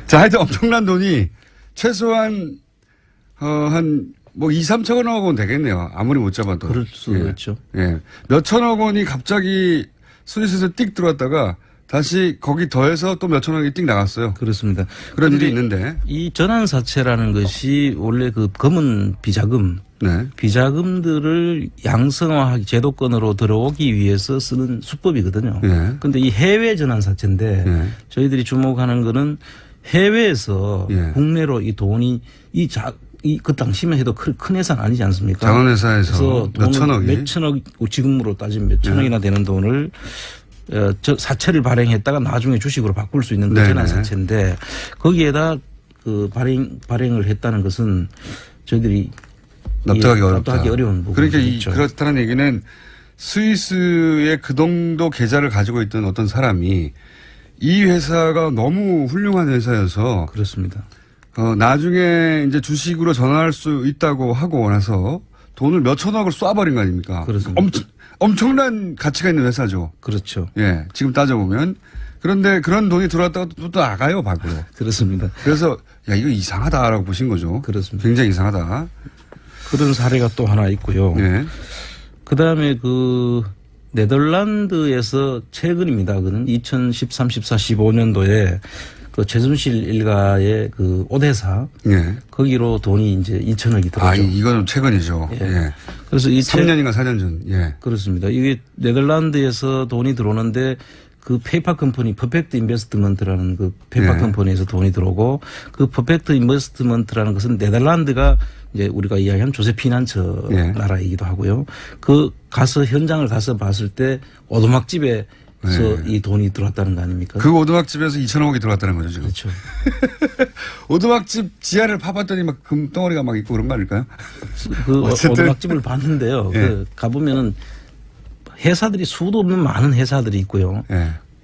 자, 하여튼 엄청난 돈이 최소한, 2, 3천억 원은 되겠네요. 아무리 못 잡아도. 그럴 수도 있죠. 몇 천억 원이 갑자기 스위스에서 띡 들어왔다가 다시 거기 더해서 또 몇 천억이 띡 나갔어요. 그렇습니다. 그런 일이 있는데. 이 전환사채라는 것이 원래 그 검은 비자금. 비자금들을 양성화하기 제도권으로 들어오기 위해서 쓰는 수법이거든요. 그런데 이 해외 전환사채인데 저희들이 주목하는 거는 해외에서 국내로 이 돈이 그 당시만 해도 큰 회사는 아니지 않습니까? 자원회사에서 몇 천억이. 몇 천억, 지금으로 따지면 몇 천억이나 되는 돈을 사채를 발행했다가 나중에 주식으로 바꿀 수 있는 그 전환사채인데 거기에다 그 발행을 했다는 것은 저희들이 납득하기 어려운 그러니까 부분이죠. 그렇다는 얘기는 스위스의 그 정도 계좌를 가지고 있던 어떤 사람이 이 회사가 너무 훌륭한 회사여서 그렇습니다. 나중에 이제 주식으로 전환할 수 있다고 하고 나서 돈을 몇 천억을 쏴버린 거 아닙니까? 그렇습니다. 엄청난 가치가 있는 회사죠. 그렇죠. 지금 따져보면. 그런데 그런 돈이 들어왔다가 또 나가요, 밖으로. 그렇습니다. 그래서, 이거 이상하다라고 보신 거죠. 그렇습니다. 굉장히 이상하다. 그런 사례가 또 하나 있고요. 그 다음에 네덜란드에서 최근입니다. 그는 2013, 14, 15년도에 그 최순실 일가의 그 오대사. 거기로 돈이 이제 2천억이 들어죠. 이거는 최근이죠. 그래서 3년인가 4년 전. 그렇습니다. 이게 네덜란드에서 돈이 들어오는데 그 페이퍼 컴퍼니 퍼펙트 인베스트먼트라는 그 페이퍼 컴퍼니에서 돈이 들어오고 그 퍼펙트 인베스트먼트라는 것은 네덜란드가 이제 우리가 이야기한 조세 피난처 나라이기도 하고요. 현장을 가서 봤을 때 오두막집에서 이 돈이 들어왔다는 거 아닙니까? 그 오두막집에서 2천억이 들어왔다는 거죠, 지금. 그렇죠. 오두막집 지하를 파봤더니 막 금덩어리가 막 있고 그런 거 아닐까요? 오두막집을 봤는데요. 가보면은 회사들이 수도 없는 많은 회사들이 있고요.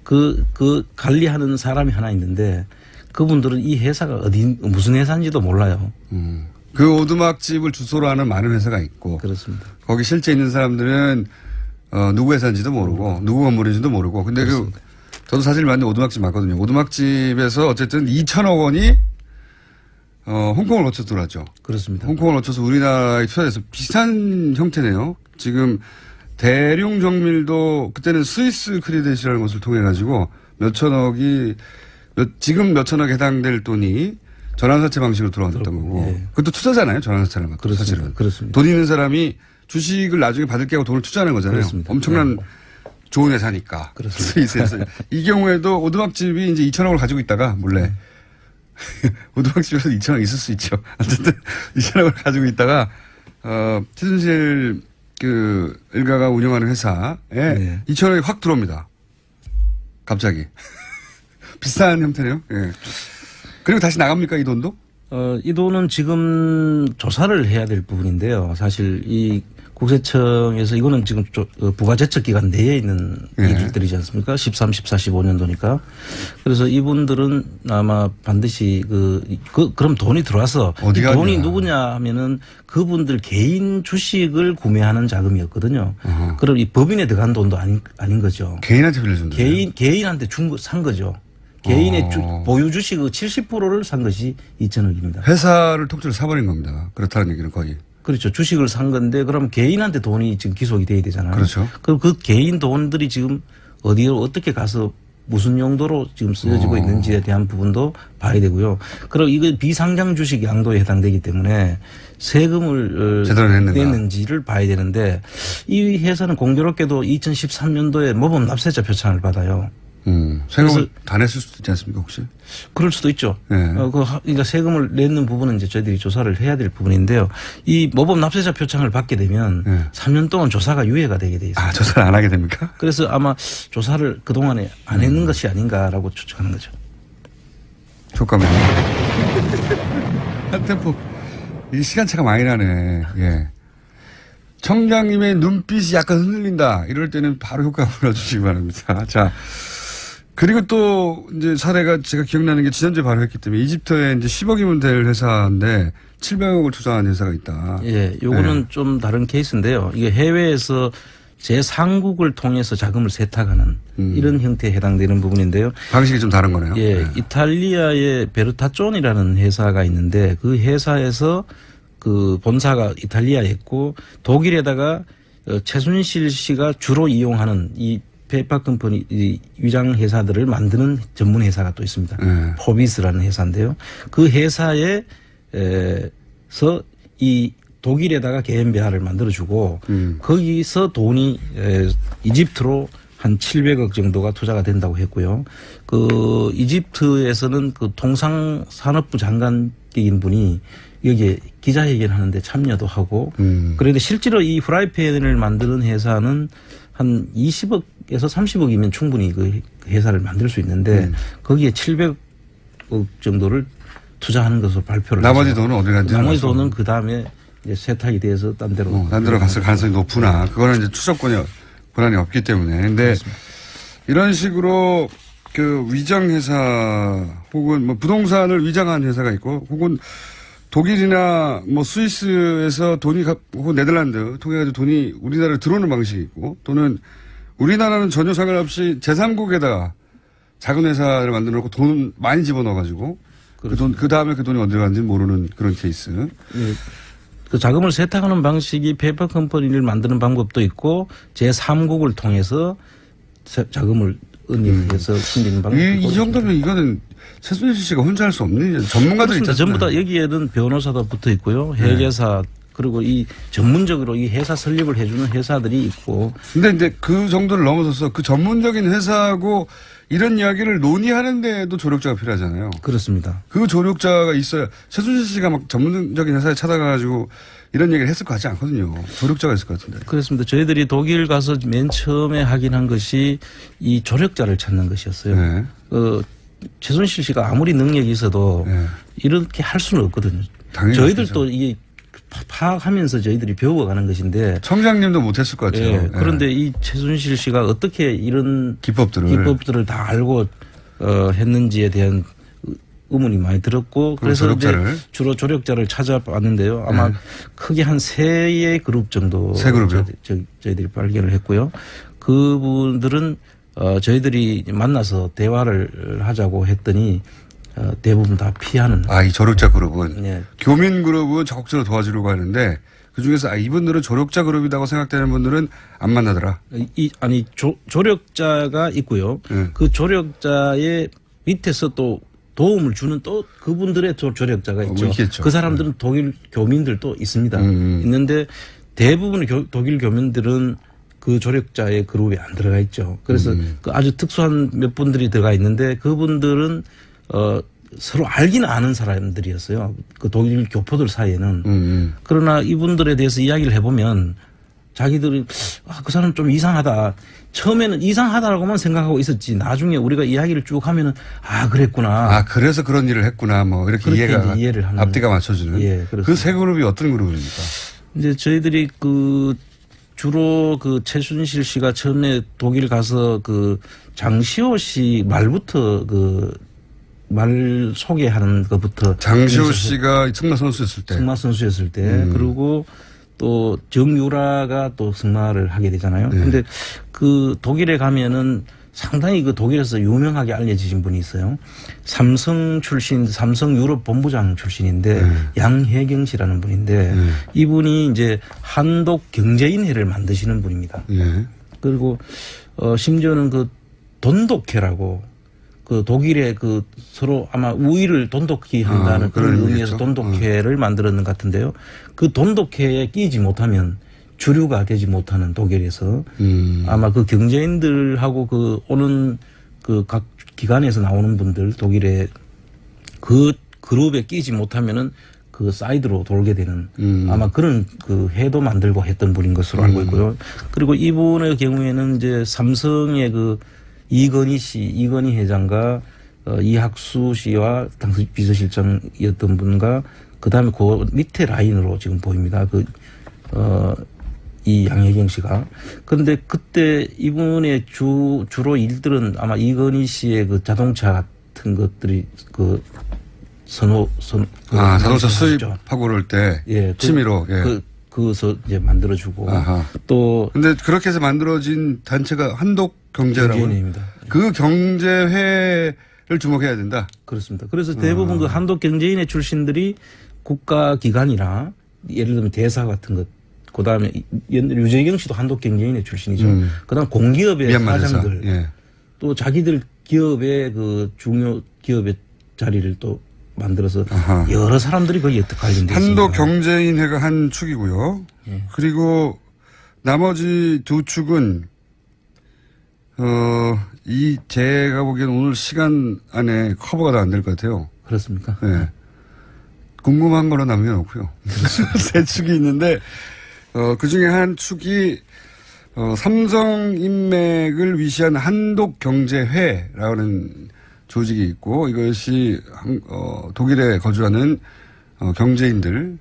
그 관리하는 사람이 하나 있는데 그분들은 이 회사가 무슨 회사인지도 몰라요. 그 오두막집을 주소로 하는 많은 회사가 있고. 그렇습니다. 거기 실제 있는 사람들은 누구 회사인지도 모르고 누구 건물인지도 모르고. 근데 저도 사실 봤는데 오두막집 맞거든요. 오두막집에서 어쨌든 2천억 원이 홍콩을 거쳐서 들어왔죠. 그렇습니다. 홍콩을 거쳐서 우리나라에 투자돼서 비슷한 형태네요. 지금 대륙 정밀도 그때는 스위스 크리딧이라는 것을 통해 가지고 지금 몇 천억에 해당될 돈이 전환사채 방식으로 들어왔던 거고. 예. 그것도 투자잖아요. 전환사채는. 그렇습니다. 사실은. 그렇습니다. 돈 있는 사람이 주식을 나중에 받을 게 하고 돈을 투자하는 거잖아요. 그렇습니다. 엄청난 좋은 회사니까. 그렇습니다. 스위스에서. 이 경우에도 오두막집이 이제 2천억을 가지고 있다가 몰래 오두막집에서 2천억 있을 수 있죠. 어쨌든 2천억을 가지고 있다가 최순실 일가가 운영하는 회사에 네. 2천억이 확 들어옵니다. 갑자기. 비슷한 형태네요. 예. 그리고 다시 나갑니까 이 돈도? 이 돈은 지금 조사를 해야 될 부분인데요. 사실 이 국세청에서 이거는 지금 부가제척기간 내에 있는 예. 일들이지 않습니까? 13, 14, 15년도니까. 그래서 이분들은 아마 반드시 그럼 돈이 들어와서 이 돈이 누구냐 하면은 그분들 개인 주식을 구매하는 자금이었거든요. 그럼 이 법인에 들어간 돈도 아닌 거죠. 개인한테 빌려준 돈. 개인한테 산 거죠. 개인의 보유 주식의 70%를 산 것이 2천억입니다. 회사를 통째로 사버린 겁니다. 그렇다는 얘기는 거의. 그렇죠. 주식을 산 건데 그럼 개인한테 돈이 지금 기속이 돼야 되잖아요. 그렇죠. 그럼 그 개인 돈들이 지금 어디로 어떻게 가서 무슨 용도로 지금 쓰여지고 있는지에 대한 부분도 봐야 되고요. 그리고 이거 비상장 주식 양도에 해당되기 때문에 세금을 제대로 냈는지를 봐야 되는데 이 회사는 공교롭게도 2013년도에 모범 납세자 표창을 받아요. 세금을 다 냈을 수도 있지 않습니까 혹시? 그럴 수도 있죠. 네. 그러니까 세금을 내는 부분은 이제 저희들이 조사를 해야 될 부분인데요. 이 모범 납세자 표창을 받게 되면 3년 동안 조사가 유예가 되게 돼 있습니다. 조사를 안 하게 됩니까? 그래서 아마 조사를 그동안에 안 했는 것이 아닌가라고 추측하는 거죠. 효과면. 한 템포. 이 시간차가 많이 나네. 예. 청장님의 눈빛이 약간 흔들린다. 이럴 때는 바로 효과 불러주시기 바랍니다. 자. 그리고 또 이제 사례가 제가 기억나는 게 지난주에 바로 했기 때문에 이집트에 이제 10억이면 될 회사인데 700억을 투자한 회사가 있다. 예. 요거는 좀 다른 케이스인데요. 이게 해외에서 제3국을 통해서 자금을 세탁하는 이런 형태에 해당되는 부분인데요. 방식이 좀 다른 거네요. 예. 이탈리아의 베르타존이라는 회사가 있는데 그 회사에서 그 본사가 이탈리아에 있고 독일에다가 최순실 씨가 주로 이용하는 이 페이퍼 컴퍼니 위장 회사들을 만드는 전문 회사가 또 있습니다. 포비스라는 회사인데요. 그 회사에서 이 독일에다가 개인배하를 만들어주고 거기서 돈이 이집트로 한 700억 정도가 투자가 된다고 했고요. 그 이집트에서는 그 통상산업부 장관격인 분이 여기에 기자회견 하는데 참여도 하고 그런데 실제로 이 프라이팬을 만드는 회사는 한 20억에서 30억이면 충분히 그 회사를 만들 수 있는데 거기에 700억 정도를 투자하는 것으로 발표를 나머지 해서 돈은 어디 갔는지 나머지 돈은 그 다음에 이제 세탁이 돼서 딴 데로 갔을 가능성이 높구나. 그거는 이제 추적 권한이 없기 때문에. 근데 그렇습니다. 이런 식으로 그 위장 회사 혹은 뭐 부동산을 위장한 회사가 있고 혹은 독일이나 뭐 스위스에서 돈이 혹은 네덜란드 통해가지고 돈이 우리나라로 들어오는 방식이 있고 또는 우리나라는 전혀 상관없이 제3국에다가 작은 회사를 만들어 놓고 돈 많이 집어넣어가지고 그 다음에 그 돈이 어디로 가는지 모르는 그런 케이스. 예. 그 자금을 세탁하는 방식이 페이퍼 컴퍼니를 만드는 방법도 있고 제3국을 통해서 자금을 은닉해서 숨기는 방법도 있고. 이 정도면 이거는 최순실 씨가 혼자 할 수 없는 전문가들이 있잖아요. 전부 다 여기에는 변호사도 붙어 있고요. 회계사 그리고 이 전문적으로 이 회사 설립을 해주는 회사들이 있고. 근데 이제 그 정도를 넘어서서 그 전문적인 회사하고 이런 이야기를 논의하는데도 조력자가 필요하잖아요. 그렇습니다. 그 조력자가 있어야 최순실 씨가 막 전문적인 회사에 찾아가가지고 이런 얘기를 했을 것 같지 않거든요. 조력자가 있을 것 같은데. 그렇습니다. 저희들이 독일 가서 맨 처음에 확인한 것이 이 조력자를 찾는 것이었어요. 네. 최순실 씨가 아무리 능력이 있어도 이렇게 할 수는 없거든요. 당연히 저희들도 이게 파악하면서 저희들이 배워가는 것인데. 청장님도 못했을 것 같아요. 예, 그런데 이 최순실 씨가 어떻게 이런 기법들을 다 알고 했는지에 대한 의문이 많이 들었고 그래서 이제 주로 조력자를 찾아봤는데요. 아마 크게 한 3의 그룹 정도 세 그룹이요? 저희들이 발견을 했고요. 그분들은 저희들이 만나서 대화를 하자고 했더니 대부분 다 피하는. 이 조력자 그룹은 네. 교민 그룹은 적극적으로 도와주려고 하는데 그 중에서 이분들은 조력자 그룹이라고 생각되는 분들은 안 만나더라. 조력자가 있고요. 그 조력자의 밑에서 또 도움을 주는 또 그분들의 조력자가 있죠. 있겠죠. 그 사람들은 독일 교민들도 있습니다. 있는데 대부분의 독일 교민들은 그 조력자의 그룹에 안 들어가 있죠. 그래서 그 아주 특수한 몇 분들이 들어가 있는데 그분들은 서로 알기는 아는 사람들이었어요. 그 독일 교포들 사이에는. 그러나 이분들에 대해서 이야기를 해보면 자기들이 그 사람 좀 이상하다. 처음에는 이상하다라고만 생각하고 있었지. 나중에 우리가 이야기를 쭉 하면은 그랬구나. 그래서 그런 일을 했구나. 뭐 이렇게 이해를 하는. 앞뒤가 맞춰주는. 예, 그 세 그룹이 어떤 그룹입니까? 이제 저희들이 주로 최순실 씨가 처음에 독일 가서 장시호 씨 말부터 말 소개하는 것부터. 장시호 씨가 승마 선수였을 때. 그리고 또 정유라가 또 승마를 하게 되잖아요. 근데 독일에 가면은 상당히 독일에서 유명하게 알려지신 분이 있어요. 삼성 유럽 본부장 출신인데 양혜경 씨라는 분인데 이분이 이제 한독 경제인회를 만드시는 분입니다. 그리고 심지어는 돈독회라고 독일의 서로 아마 우위를 돈독히 한다는 그런 의미에서 돈독회를 만들었는 것 같은데요. 그 돈독회에 끼지 못하면 주류가 되지 못하는 독일에서 아마 그 경제인들하고 오는 각 기관에서 나오는 분들 독일에 그 그룹에 끼지 못하면은 사이드로 돌게 되는 아마 그런 회도 만들고 했던 분인 것으로 알고 있고요. 그리고 이분의 경우에는 이제 삼성의 이건희 회장과 이학수 씨와 당시 비서실장이었던 분과 그다음에 그 밑에 라인으로 지금 보입니다. 이 양혜경 씨가. 그런데 그때 이분의 주로 일들은 아마 이건희 씨의 자동차 같은 것들이 자동차 수입하고 그럴 때 취미로 그것을 이제 만들어주고 또. 근데 그렇게 해서 만들어진 단체가 한독경제라고. 경제인회입니다. 그 경제회를 주목해야 된다. 그렇습니다. 그래서 대부분 한독경제인회 출신들이 국가기관이나 예를 들면 대사 같은 것, 그 다음에 유재경 씨도 한독경제인회 출신이죠. 그 다음 공기업의 사장들, 또 자기들 기업의 중요 기업의 자리를 또 만들어서 여러 사람들이 거기에 관련되어 있습니다. 한독경제인회가 한 축이고요. 그리고 나머지 두 축은 제가 보기엔 오늘 시간 안에 커버가 다 안 될 것 같아요. 그렇습니까? 네. 궁금한 거로 남겨놓고요. 세 축이 있는데 그 중에 한 축이 삼성인맥을 위시한 한독경제회라는 조직이 있고 이것이 독일에 거주하는 경제인들의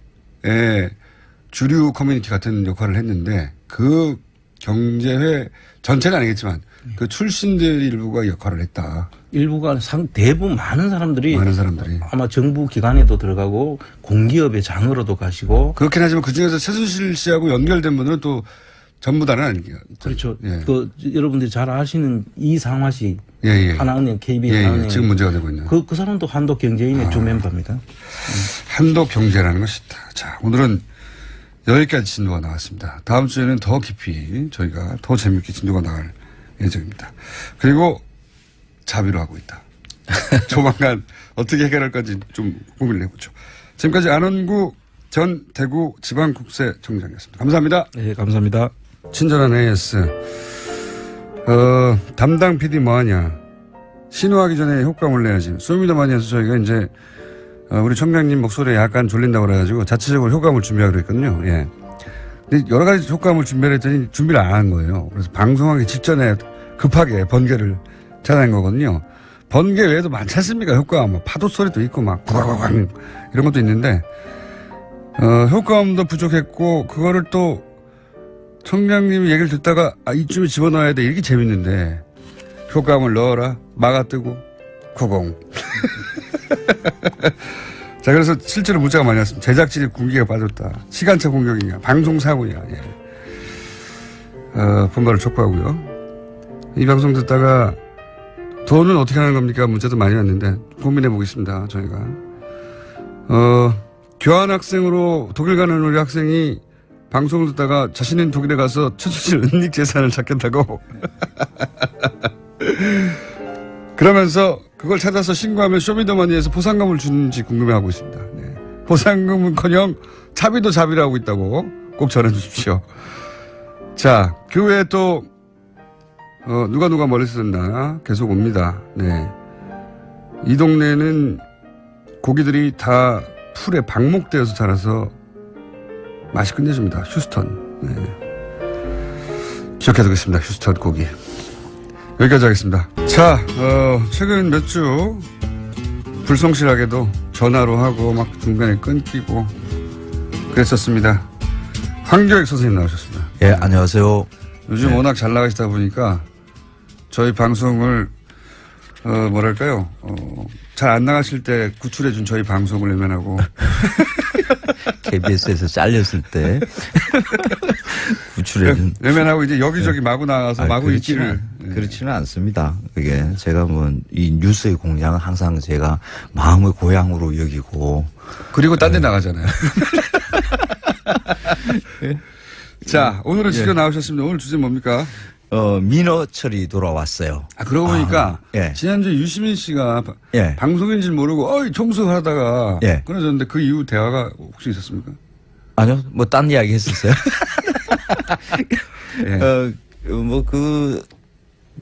주류 커뮤니티 같은 역할을 했는데 그 경제회 전체는 아니겠지만 그 출신들 일부가 역할을 했다. 일부가 대부분 많은 사람들이 아마 정부 기관에도 들어가고 공기업의 장으로도 가시고. 그렇긴 하지만 그중에서 최순실 씨하고 연결된 분들은 또 전부 다는 아니에요. 그렇죠. 여러분들이 잘 아시는 이상화 씨. 하나은행 KBS 하나은행. 지금 문제가 되고 있는. 그 사람도 한독경제인의 주 멤버입니다. 한독경제라는 것이 있다. 자, 오늘은 여기까지 진도가 나왔습니다. 다음 주에는 더 깊이 저희가 더 재미있게 진도가 나갈 예정입니다. 그리고 자비로 하고 있다. 조만간 어떻게 해결할 건지 좀 고민을 해보죠. 지금까지 안원구 전 대구 지방국세청장이었습니다. 감사합니다. 네, 감사합니다. 친절한 AS. 담당 PD 뭐하냐. 신호하기 전에 효과음을 내야지. 소미더마니에서 저희가 이제 우리 청장님 목소리에 약간 졸린다고 그래가지고 자체적으로 효과음을 준비하기로 했거든요. 예. 근데 여러 가지 효과음을 준비를 했더니 준비를 안 한 거예요. 그래서 방송하기 직전에 급하게 번개를 찾아낸 거거든요. 번개 외에도 많지 않습니까? 효과음. 파도 소리도 있고 막 구가구가 이런 것도 있는데 효과음도 부족했고 그거를 또 청장님이 얘기를 듣다가 이쯤에 집어넣어야 돼. 이렇게 재밌는데 효과음을 넣어라. 막아뜨고 구공. 자, 그래서 실제로 문자가 많이 왔습니다. 제작진의 군기가 빠졌다. 시간차 공격이냐. 방송사고냐. 예. 분발을 촉구하고요. 이 방송 듣다가 돈은 어떻게 하는 겁니까? 문자도 많이 왔는데 고민해 보겠습니다. 저희가. 교환학생으로 독일 가는 우리 학생이 방송을 듣다가 자신은 독일에 가서 최순실 은닉 재산을 찾겠다고. 그러면서 그걸 찾아서 신고하면 쇼미더머니에서 포상금을 주는지 궁금해하고 있습니다. 네. 포상금은커녕 자비도 자비라고 있다고 꼭 전해주십시오. 자, 그 외에 또 누가 멀리서 듣나 계속 옵니다. 네. 이 동네는 고기들이 다 풀에 방목되어서 자라서 맛이 끝내줍니다. 휴스턴. 네. 기억해두겠습니다. 휴스턴 고기. 여기까지 하겠습니다. 자, 최근 몇 주 불성실하게도 전화로 하고 막 중간에 끊기고 그랬었습니다. 황교익 선생님 나오셨습니다. 예, 안녕하세요. 요즘 워낙 잘 나가시다 보니까 저희 방송을 뭐랄까요? 잘 안 나가실 때 구출해준 저희 방송을 외면하고 KBS에서 잘렸을 때 구출해준 외면하고 이제 여기저기 마구 나가서 마구 있기를. 그렇지는 않습니다. 그게 제가 뭐 이 뉴스의 공장은 항상 제가 마음의 고향으로 여기고 그리고 딴 데 나가잖아요. 자, 오늘은 직접 나오셨습니다. 오늘 주제 뭡니까? 민어철이 돌아왔어요. 그러고 보니까 예. 지난주에 유시민 씨가 예. 방송인 줄 모르고 청소하다가 예. 끊어졌는데 그 이후 대화가 혹시 있었습니까? 아니요, 뭐 딴 이야기 했었어요. 예.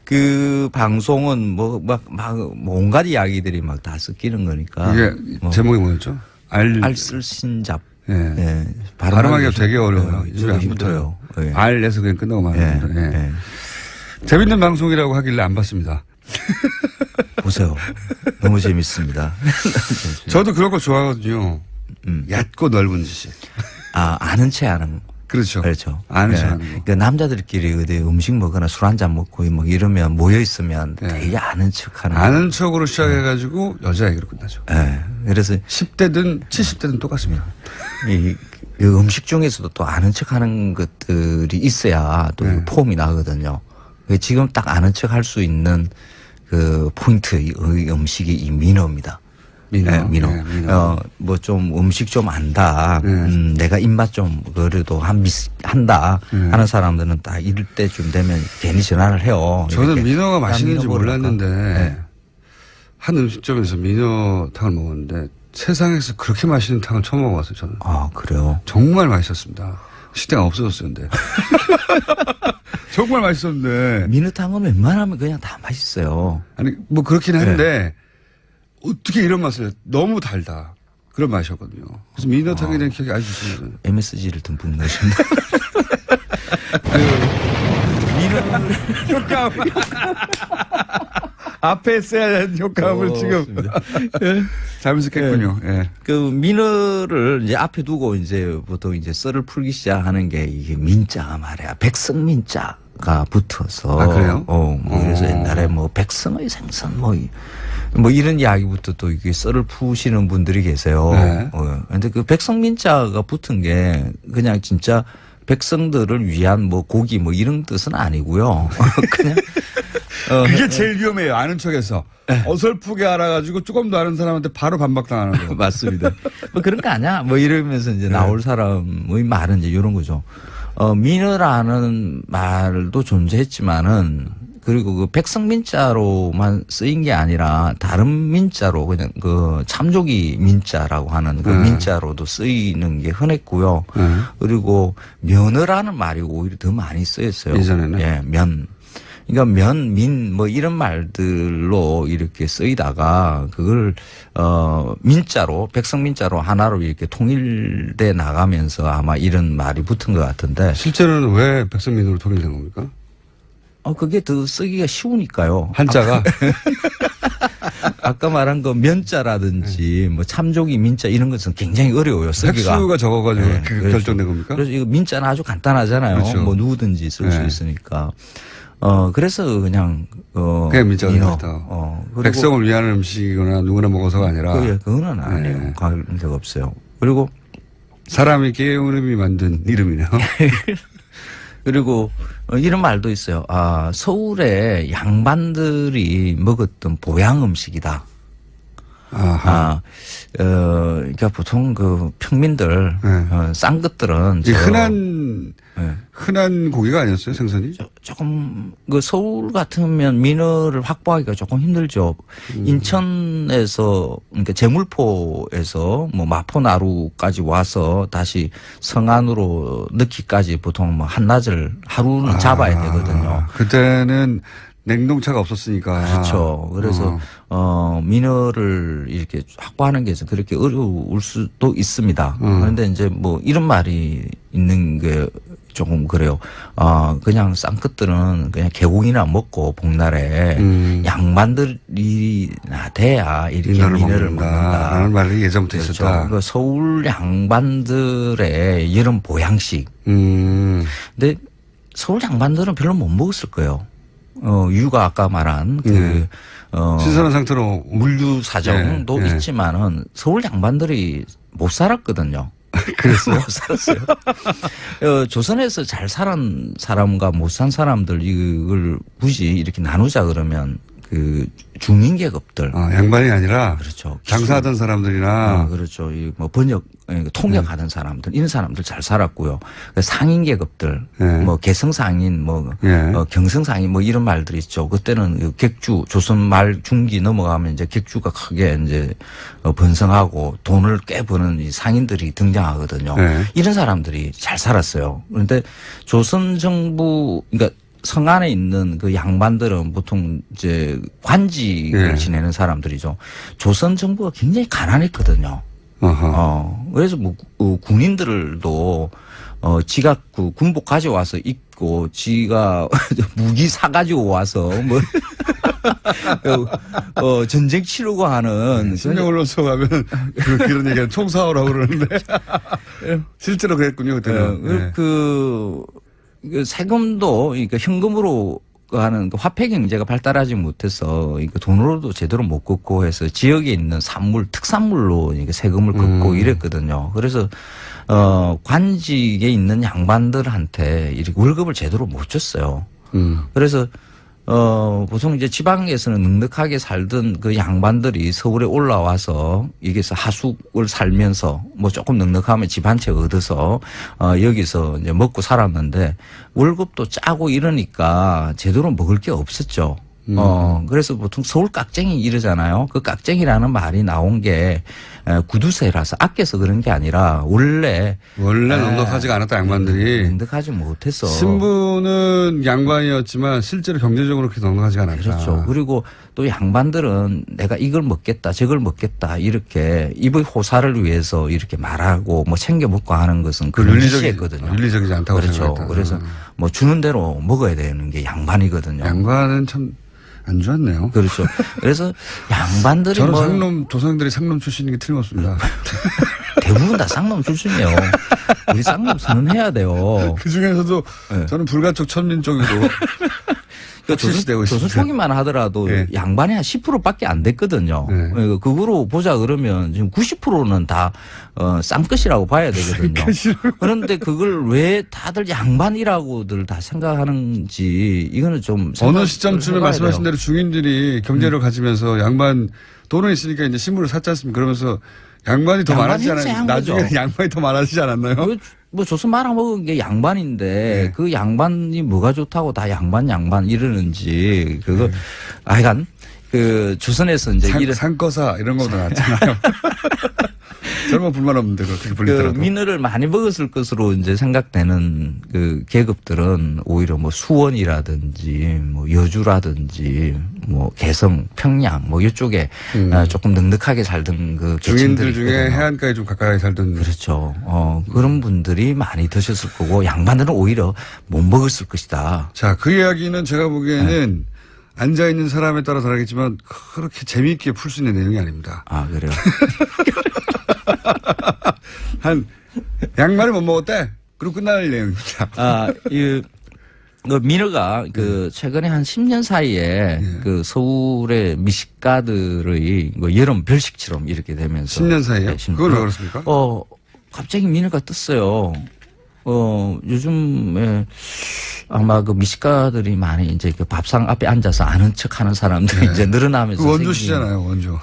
그 방송은 막 온갖 이야기들이 막 다 섞이는 거니까. 이게 제목이 뭐였죠? 알쓸신잡. 예. 예. 발음하기가 되게 어려워요. 힘들어요. 예. 알에서 그냥 끝나고 마는 겁니다. 예. 예. 재밌는 방송이라고 하길래 안 봤습니다. 보세요. 너무 재밌습니다. 저도 그런 거 좋아하거든요. 얕고 넓은 지식. 아는 체 하는. 그렇죠. 그렇죠. 아는 예. 체 하는 거. 그러니까 남자들끼리 어디 음식 먹거나 술 한잔 먹고 뭐 이러면 모여 있으면 네. 되게 아는 척 하는. 아는 척으로 시작해가지고 여자 얘기로 끝나죠. 예. 그래서 10대든 70대든 똑같습니다. 이 음식 중에서도 또 아는 척 하는 것들이 있어야 또 네. 폼이 나거든요. 지금 딱 아는 척 할 수 있는 그 포인트의 음식이 이 민어입니다. 민어. 네, 민어. 네, 민어. 뭐 좀 음식 좀 안다. 네. 내가 입맛 좀 그래도 한다 네. 하는 사람들은 딱 이럴 때쯤 되면 괜히 전화를 해요. 저는 이렇게. 민어가 맛있는지 민어 먹으러 몰랐는데 네. 한 음식점에서 민어탕을 먹었는데 세상에서 그렇게 맛있는 탕을 처음 먹어봤어요. 저는. 그래요? 정말 맛있었습니다. 식대가 없어졌어요. 근데. 정말 맛있었는데. 민어탕은 웬만하면 그냥 다 맛있어요. 아니 뭐 그렇긴 한데 어떻게 이런 맛을 너무 달다. 그런 맛이었거든요. 그래서 민어탕에 대한 기억이 아주 좋습니다. MSG를 듬뿍 넣으신다. 효과음. 앞에 써야 하는 효과음을 지금 잘못했군요. 예. 그 민어를 이제 앞에 두고 이제 보통 이제 썰을 풀기 시작하는 게 이게 민자가 말이야. 백성민자가 붙어서. 그래요? 그래서 옛날에 뭐 백성의 생선 뭐 이런 이야기부터 또 이게 썰을 푸시는 분들이 계세요. 네. 근데 그 백성민자가 붙은 게 그냥 진짜 백성들을 위한 뭐 고기 뭐 이런 뜻은 아니고요. 그냥 그게 제일 위험해요. 아는 척해서. 어설프게 알아가지고 조금 더 아는 사람한테 바로 반박당하는 거. 맞습니다. 뭐 그런 거 아니야? 뭐 이러면서 이제 나올 사람의 말은 이제 이런 거죠. 민어라는 말도 존재했지만은 그리고 그 백성민자로만 쓰인 게 아니라 다른 민자로 그냥 그 참조기 민자라고 하는 그 민자로도 쓰이는 게 흔했고요. 그리고 면어라는 말이 오히려 더 많이 쓰였어요. 예전에는? 예, 면. 그러니까 민, 뭐 이런 말들로 이렇게 쓰이다가 그걸, 민자로, 백성민자로 하나로 이렇게 통일돼 나가면서 아마 이런 말이 붙은 것 같은데. 실제로는 왜 백성민으로 통일된 겁니까? 그게 더 쓰기가 쉬우니까요. 한자가? 아까 말한 그 면자라든지 뭐 참조기 민자 이런 것은 굉장히 어려워요. 쓰기가. 획수가 적어가지고 네, 그게 그렇죠. 결정된 겁니까? 그래서 이거 민자는 아주 간단하잖아요. 그렇죠. 뭐 누구든지 쓸 수 네. 있으니까. 그래서 그냥 민자가 민어. 됐다. 그리고 백성을 위한 음식이거나 누구나 먹어서가 아니라. 그거는 아니에요. 네. 관계가 없어요. 그리고 사람이 게으름이 만든 이름이네요. 그리고 이런 말도 있어요. 아, 서울의 양반들이 먹었던 보양 음식이다. 아하. 그러니까 보통 그 평민들, 싼 것들은. 흔한 고기가 아니었어요, 생선이? 조금, 그 서울 같으면 민어를 확보하기가 조금 힘들죠. 인천에서, 그러니까 제물포에서 뭐 마포나루까지 와서 다시 성안으로 넣기까지 보통 뭐 한낮을 하루는 잡아야 되거든요. 그때는 냉동차가 없었으니까. 그렇죠. 그래서 민어를 이렇게 확보하는 게 그렇게 어려울 수도 있습니다. 그런데 이제 뭐 이런 말이 있는 게 조금 그래요. 그냥 싼 것들은 그냥 개공이나 먹고 복날에 양반들이 돼야 이렇게 민어를 먹는다. 라는 말이 예전부터 그렇죠. 있었다. 그러니까 서울 양반들의 이런 보양식. 근데 서울 양반들은 별로 못 먹었을 거예요. 유가 아까 말한 신선한 상태로 물류 사정도 있지만은 서울 양반들이 못 살았거든요. 그랬어요? 못 살았어요. 조선에서 잘 살은 사람과 못 산 사람들 이걸 굳이 이렇게 나누자 그러면 그 중인계급들. 양반이 아니라. 그렇죠. 장사하던 사람들이나. 그렇죠. 뭐 번역, 통역하던 사람들, 이런 사람들 잘 살았고요. 상인계급들, 뭐 개성상인, 경성상인 뭐 이런 말들이 있죠. 그때는 객주, 조선 말 중기 넘어가면 이제 객주가 크게 이제 번성하고 돈을 꽤 버는 이 상인들이 등장하거든요. 이런 사람들이 잘 살았어요. 그런데 조선 정부, 그러니까 성안에 있는 그 양반들은 보통 이제 관직을 지내는 사람들이죠. 조선 정부가 굉장히 가난했거든요. 그래서 뭐 군인들도 지가 그 군복 가져와서 입고 지가 무기 사가지고 와서 뭐 전쟁 치르고 하는. 신경 올라서 가면 그런 얘기는 총사오라고 그러는데 실제로 그랬군요 그때는. 그 세금도 그러니까 현금으로 하는 화폐 경제가 발달하지 못해서 돈으로도 제대로 못 걷고 해서 지역에 있는 산물, 특산물로 세금을 걷고 이랬거든요. 그래서 관직에 있는 양반들한테 이렇게 월급을 제대로 못 줬어요. 그래서 보통 이제 지방에서는 넉넉하게 살던 그 양반들이 서울에 올라와서 여기서 하숙을 살면서 뭐 조금 넉넉하면 집 한 채 얻어서 여기서 이제 먹고 살았는데 월급도 짜고 이러니까 제대로 먹을 게 없었죠. 그래서 보통 서울 깍쟁이 이러잖아요. 그 깍쟁이라는 말이 나온 게 구두쇠라서 아껴서 그런 게 아니라 원래 넉넉하지가 않았다 양반들이. 넉넉하지 못했어. 신분은 양반이었지만 실제로 경제적으로 그렇게 넉넉하지가 않았다. 그렇죠. 그리고 또 양반들은 내가 이걸 먹겠다 저걸 먹겠다 이렇게 입의 호사를 위해서 이렇게 말하고 뭐 챙겨 먹고 하는 것은 그런 짓이었거든요. 윤리적이지 않다고 그렇죠. 생각했다. 그래서 뭐 주는 대로 먹어야 되는 게 양반이거든요. 양반은 참 안 좋았네요. 그렇죠. 그래서 양반들이 저는 조상들이 상놈 출신인 게 틀림없습니다. 대부분 다 쌍놈 출신이에요. 우리 쌍놈 선언해야 돼요. 그 중에서도 저는 불가촉 천민 쪽이고. 조선 초기만 하더라도 양반이 한 10%밖에 안 됐거든요. 그거로 보자 그러면 지금 90%는 다 쌍끝이라고 봐야 되거든요. 그런데 그걸 왜 다들 양반이라고들 다 생각하는지 이거는 좀 어느 시점쯤에 말씀하신 대로 중인들이 경제를 가지면서 양반 돈은 있으니까 이제 신분을 샀지 않습니까? 그러면서 양반이 더 많아지지 않았나요? 나중에 양반이 더 많아지지 않았나요? 뭐 조선 말아먹은 게 양반인데 그 양반이 뭐가 좋다고 다 양반 이러는지 그거 하여간 그 조선에서 이제 상거사 이런 거도 나왔잖아요. 저는 불만 없는데 그렇게 불리더라도. 그 민어를 많이 먹었을 것으로 이제 생각되는 그 계급들은 오히려 뭐 수원이라든지 뭐 여주라든지 뭐 개성, 평양 뭐 이쪽에 조금 넉넉하게 살던 그 주민들 중에 해안가에 좀 가까이 살던. 그렇죠. 그런 분들이 많이 드셨을 거고 양반들은 오히려 못 먹었을 것이다. 자, 그 이야기는 제가 보기에는 앉아있는 사람에 따라 다르겠지만 그렇게 재미있게 풀 수 있는 내용이 아닙니다. 아, 그래요? 양말을 못 먹었대? 그리고 끝날 내용입니다. 그 민어가 그 최근에 한 10년 사이에 그 서울의 미식가들의 뭐 여름 별식처럼 이렇게 되면서 10년 사이에? 그걸 왜 그렇습니까? 갑자기 민어가 떴어요. 요즘에 아마 그 미식가들이 많이 이제 그 밥상 앞에 앉아서 아는 척 하는 사람들이 네. 이제 늘어나면서. 그 원조시잖아요, 원조.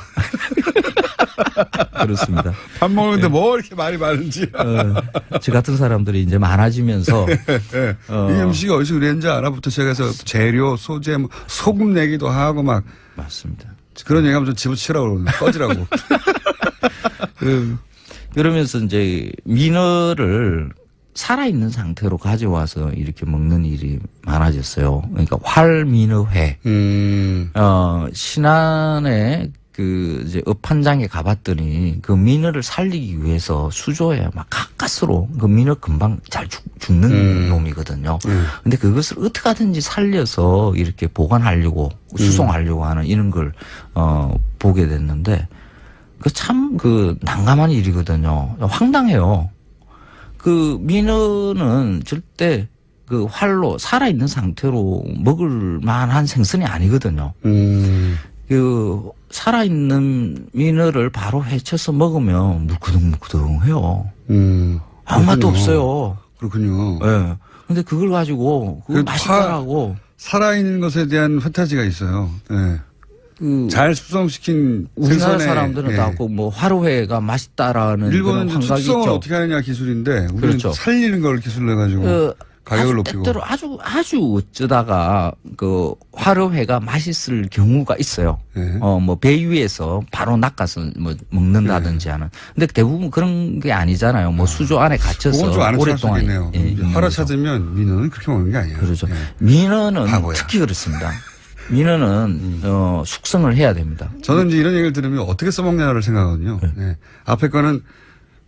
그렇습니다. 밥 먹는데 뭐 이렇게 말이 많은지. 저 같은 사람들이 이제 많아지면서. 이 음식이 어디서 그랬는지 알아부터 시작해서 재료, 소재, 뭐 소금 내기도 하고 막. 맞습니다. 그런 얘기하면 좀 집어치라고 그러는 꺼지라고. 그러면서 이제 민어를 살아있는 상태로 가져와서 이렇게 먹는 일이 많아졌어요. 그러니까 활민어회. 신안에 그 이제 읍한장에 가봤더니 그 민어를 살리기 위해서 수조에 막 가까스로 그 민어 금방 잘 죽는 놈이거든요. 근데 그것을 어떻게 하든지 살려서 이렇게 보관하려고 수송하려고 하는 이런 걸 보게 됐는데 그 참 그 난감한 일이거든요. 황당해요. 그 민어는 절대 그 활로 살아있는 상태로 먹을 만한 생선이 아니거든요. 그 살아있는 민어를 바로 회쳐서 먹으면 물끄덩물끄덩해요. 아무 맛도 없어요. 그렇군요. 예. 네. 근데 그걸 가지고 그걸 맛있다라고 살아있는 것에 대한 판타지가 있어요. 네. 잘 숙성시킨 우리나라 사람들은 다 뭐 화로회가 맛있다라는 일본은 그런 환각이 숙성을 있죠. 어떻게 하느냐 기술인데 우리는 그렇죠. 살리는 걸 기술로 해가지고 가격을 높이고. 때때로 아주 어쩌다가 그 화로회가 맛있을 경우가 있어요. 네. 뭐 배 위에서 바로 낚아서 뭐 먹는다든지 하는. 근데 대부분 그런 게 아니잖아요. 뭐 수조 안에 갇혀서 그건 좀 아는 오랫동안. 척할 수 있네요. 하루 찾으면 민어는 그렇게 먹는 게 아니에요. 그렇죠. 네. 민어는 바보야. 특히 그렇습니다. 민어는 숙성을 해야 됩니다. 저는 이제 이런 얘기를 들으면 어떻게 써먹냐를 생각하거든요. 네. 앞에 거는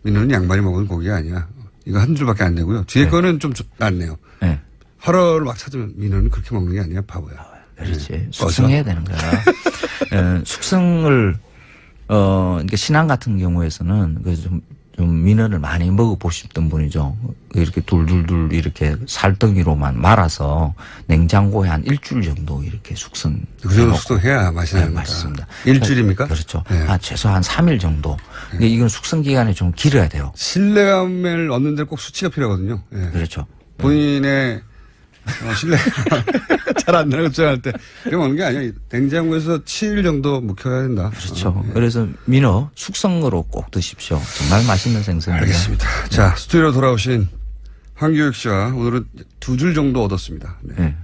민어는 양반이 먹은 고기가 아니야. 이거 한 줄밖에 안 되고요. 뒤에 거는 좀 낫네요. 네. 화로를 막 찾으면 민어는 그렇게 먹는 게 아니야. 바보야. 그렇지. 네. 숙성해야 되는 거야. 숙성을, 그러니까 신안 같은 경우에서는 좀 민어를 많이 먹어보셨던 분이죠. 이렇게 둘둘둘 이렇게 살덩이로만 말아서 냉장고에 한 일주일 정도 이렇게 숙성. 그 정도 숙성해야 맛이 나는 거다. 맛있습니다. 일주일입니까? 그렇죠. 네. 최소 한 3일 정도. 근데 이건 숙성 기간이 좀 길어야 돼요. 신뢰감을 얻는 데 꼭 수치가 필요하거든요. 네. 그렇죠. 본인의 신뢰감 잘 안 나는 걱정할 때 그렇게 먹는 게 아니야. 냉장고에서 7일 정도 묵혀야 된다. 그렇죠. 그래서 민어 숙성으로 꼭 드십시오. 정말 맛있는 생선이에요. 알겠습니다. 자, 스튜디오로 돌아오신 황교익 씨와 오늘은 2줄 정도 얻었습니다. 네. 네.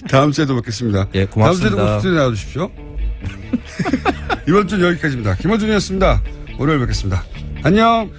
다음 주에도 뵙겠습니다. 예, 고맙습니다. 다음 주에도 꼭 스튜디오 나와주십시오. 이번 주는 여기까지입니다. 김어준이었습니다. 월요일 뵙겠습니다. 안녕.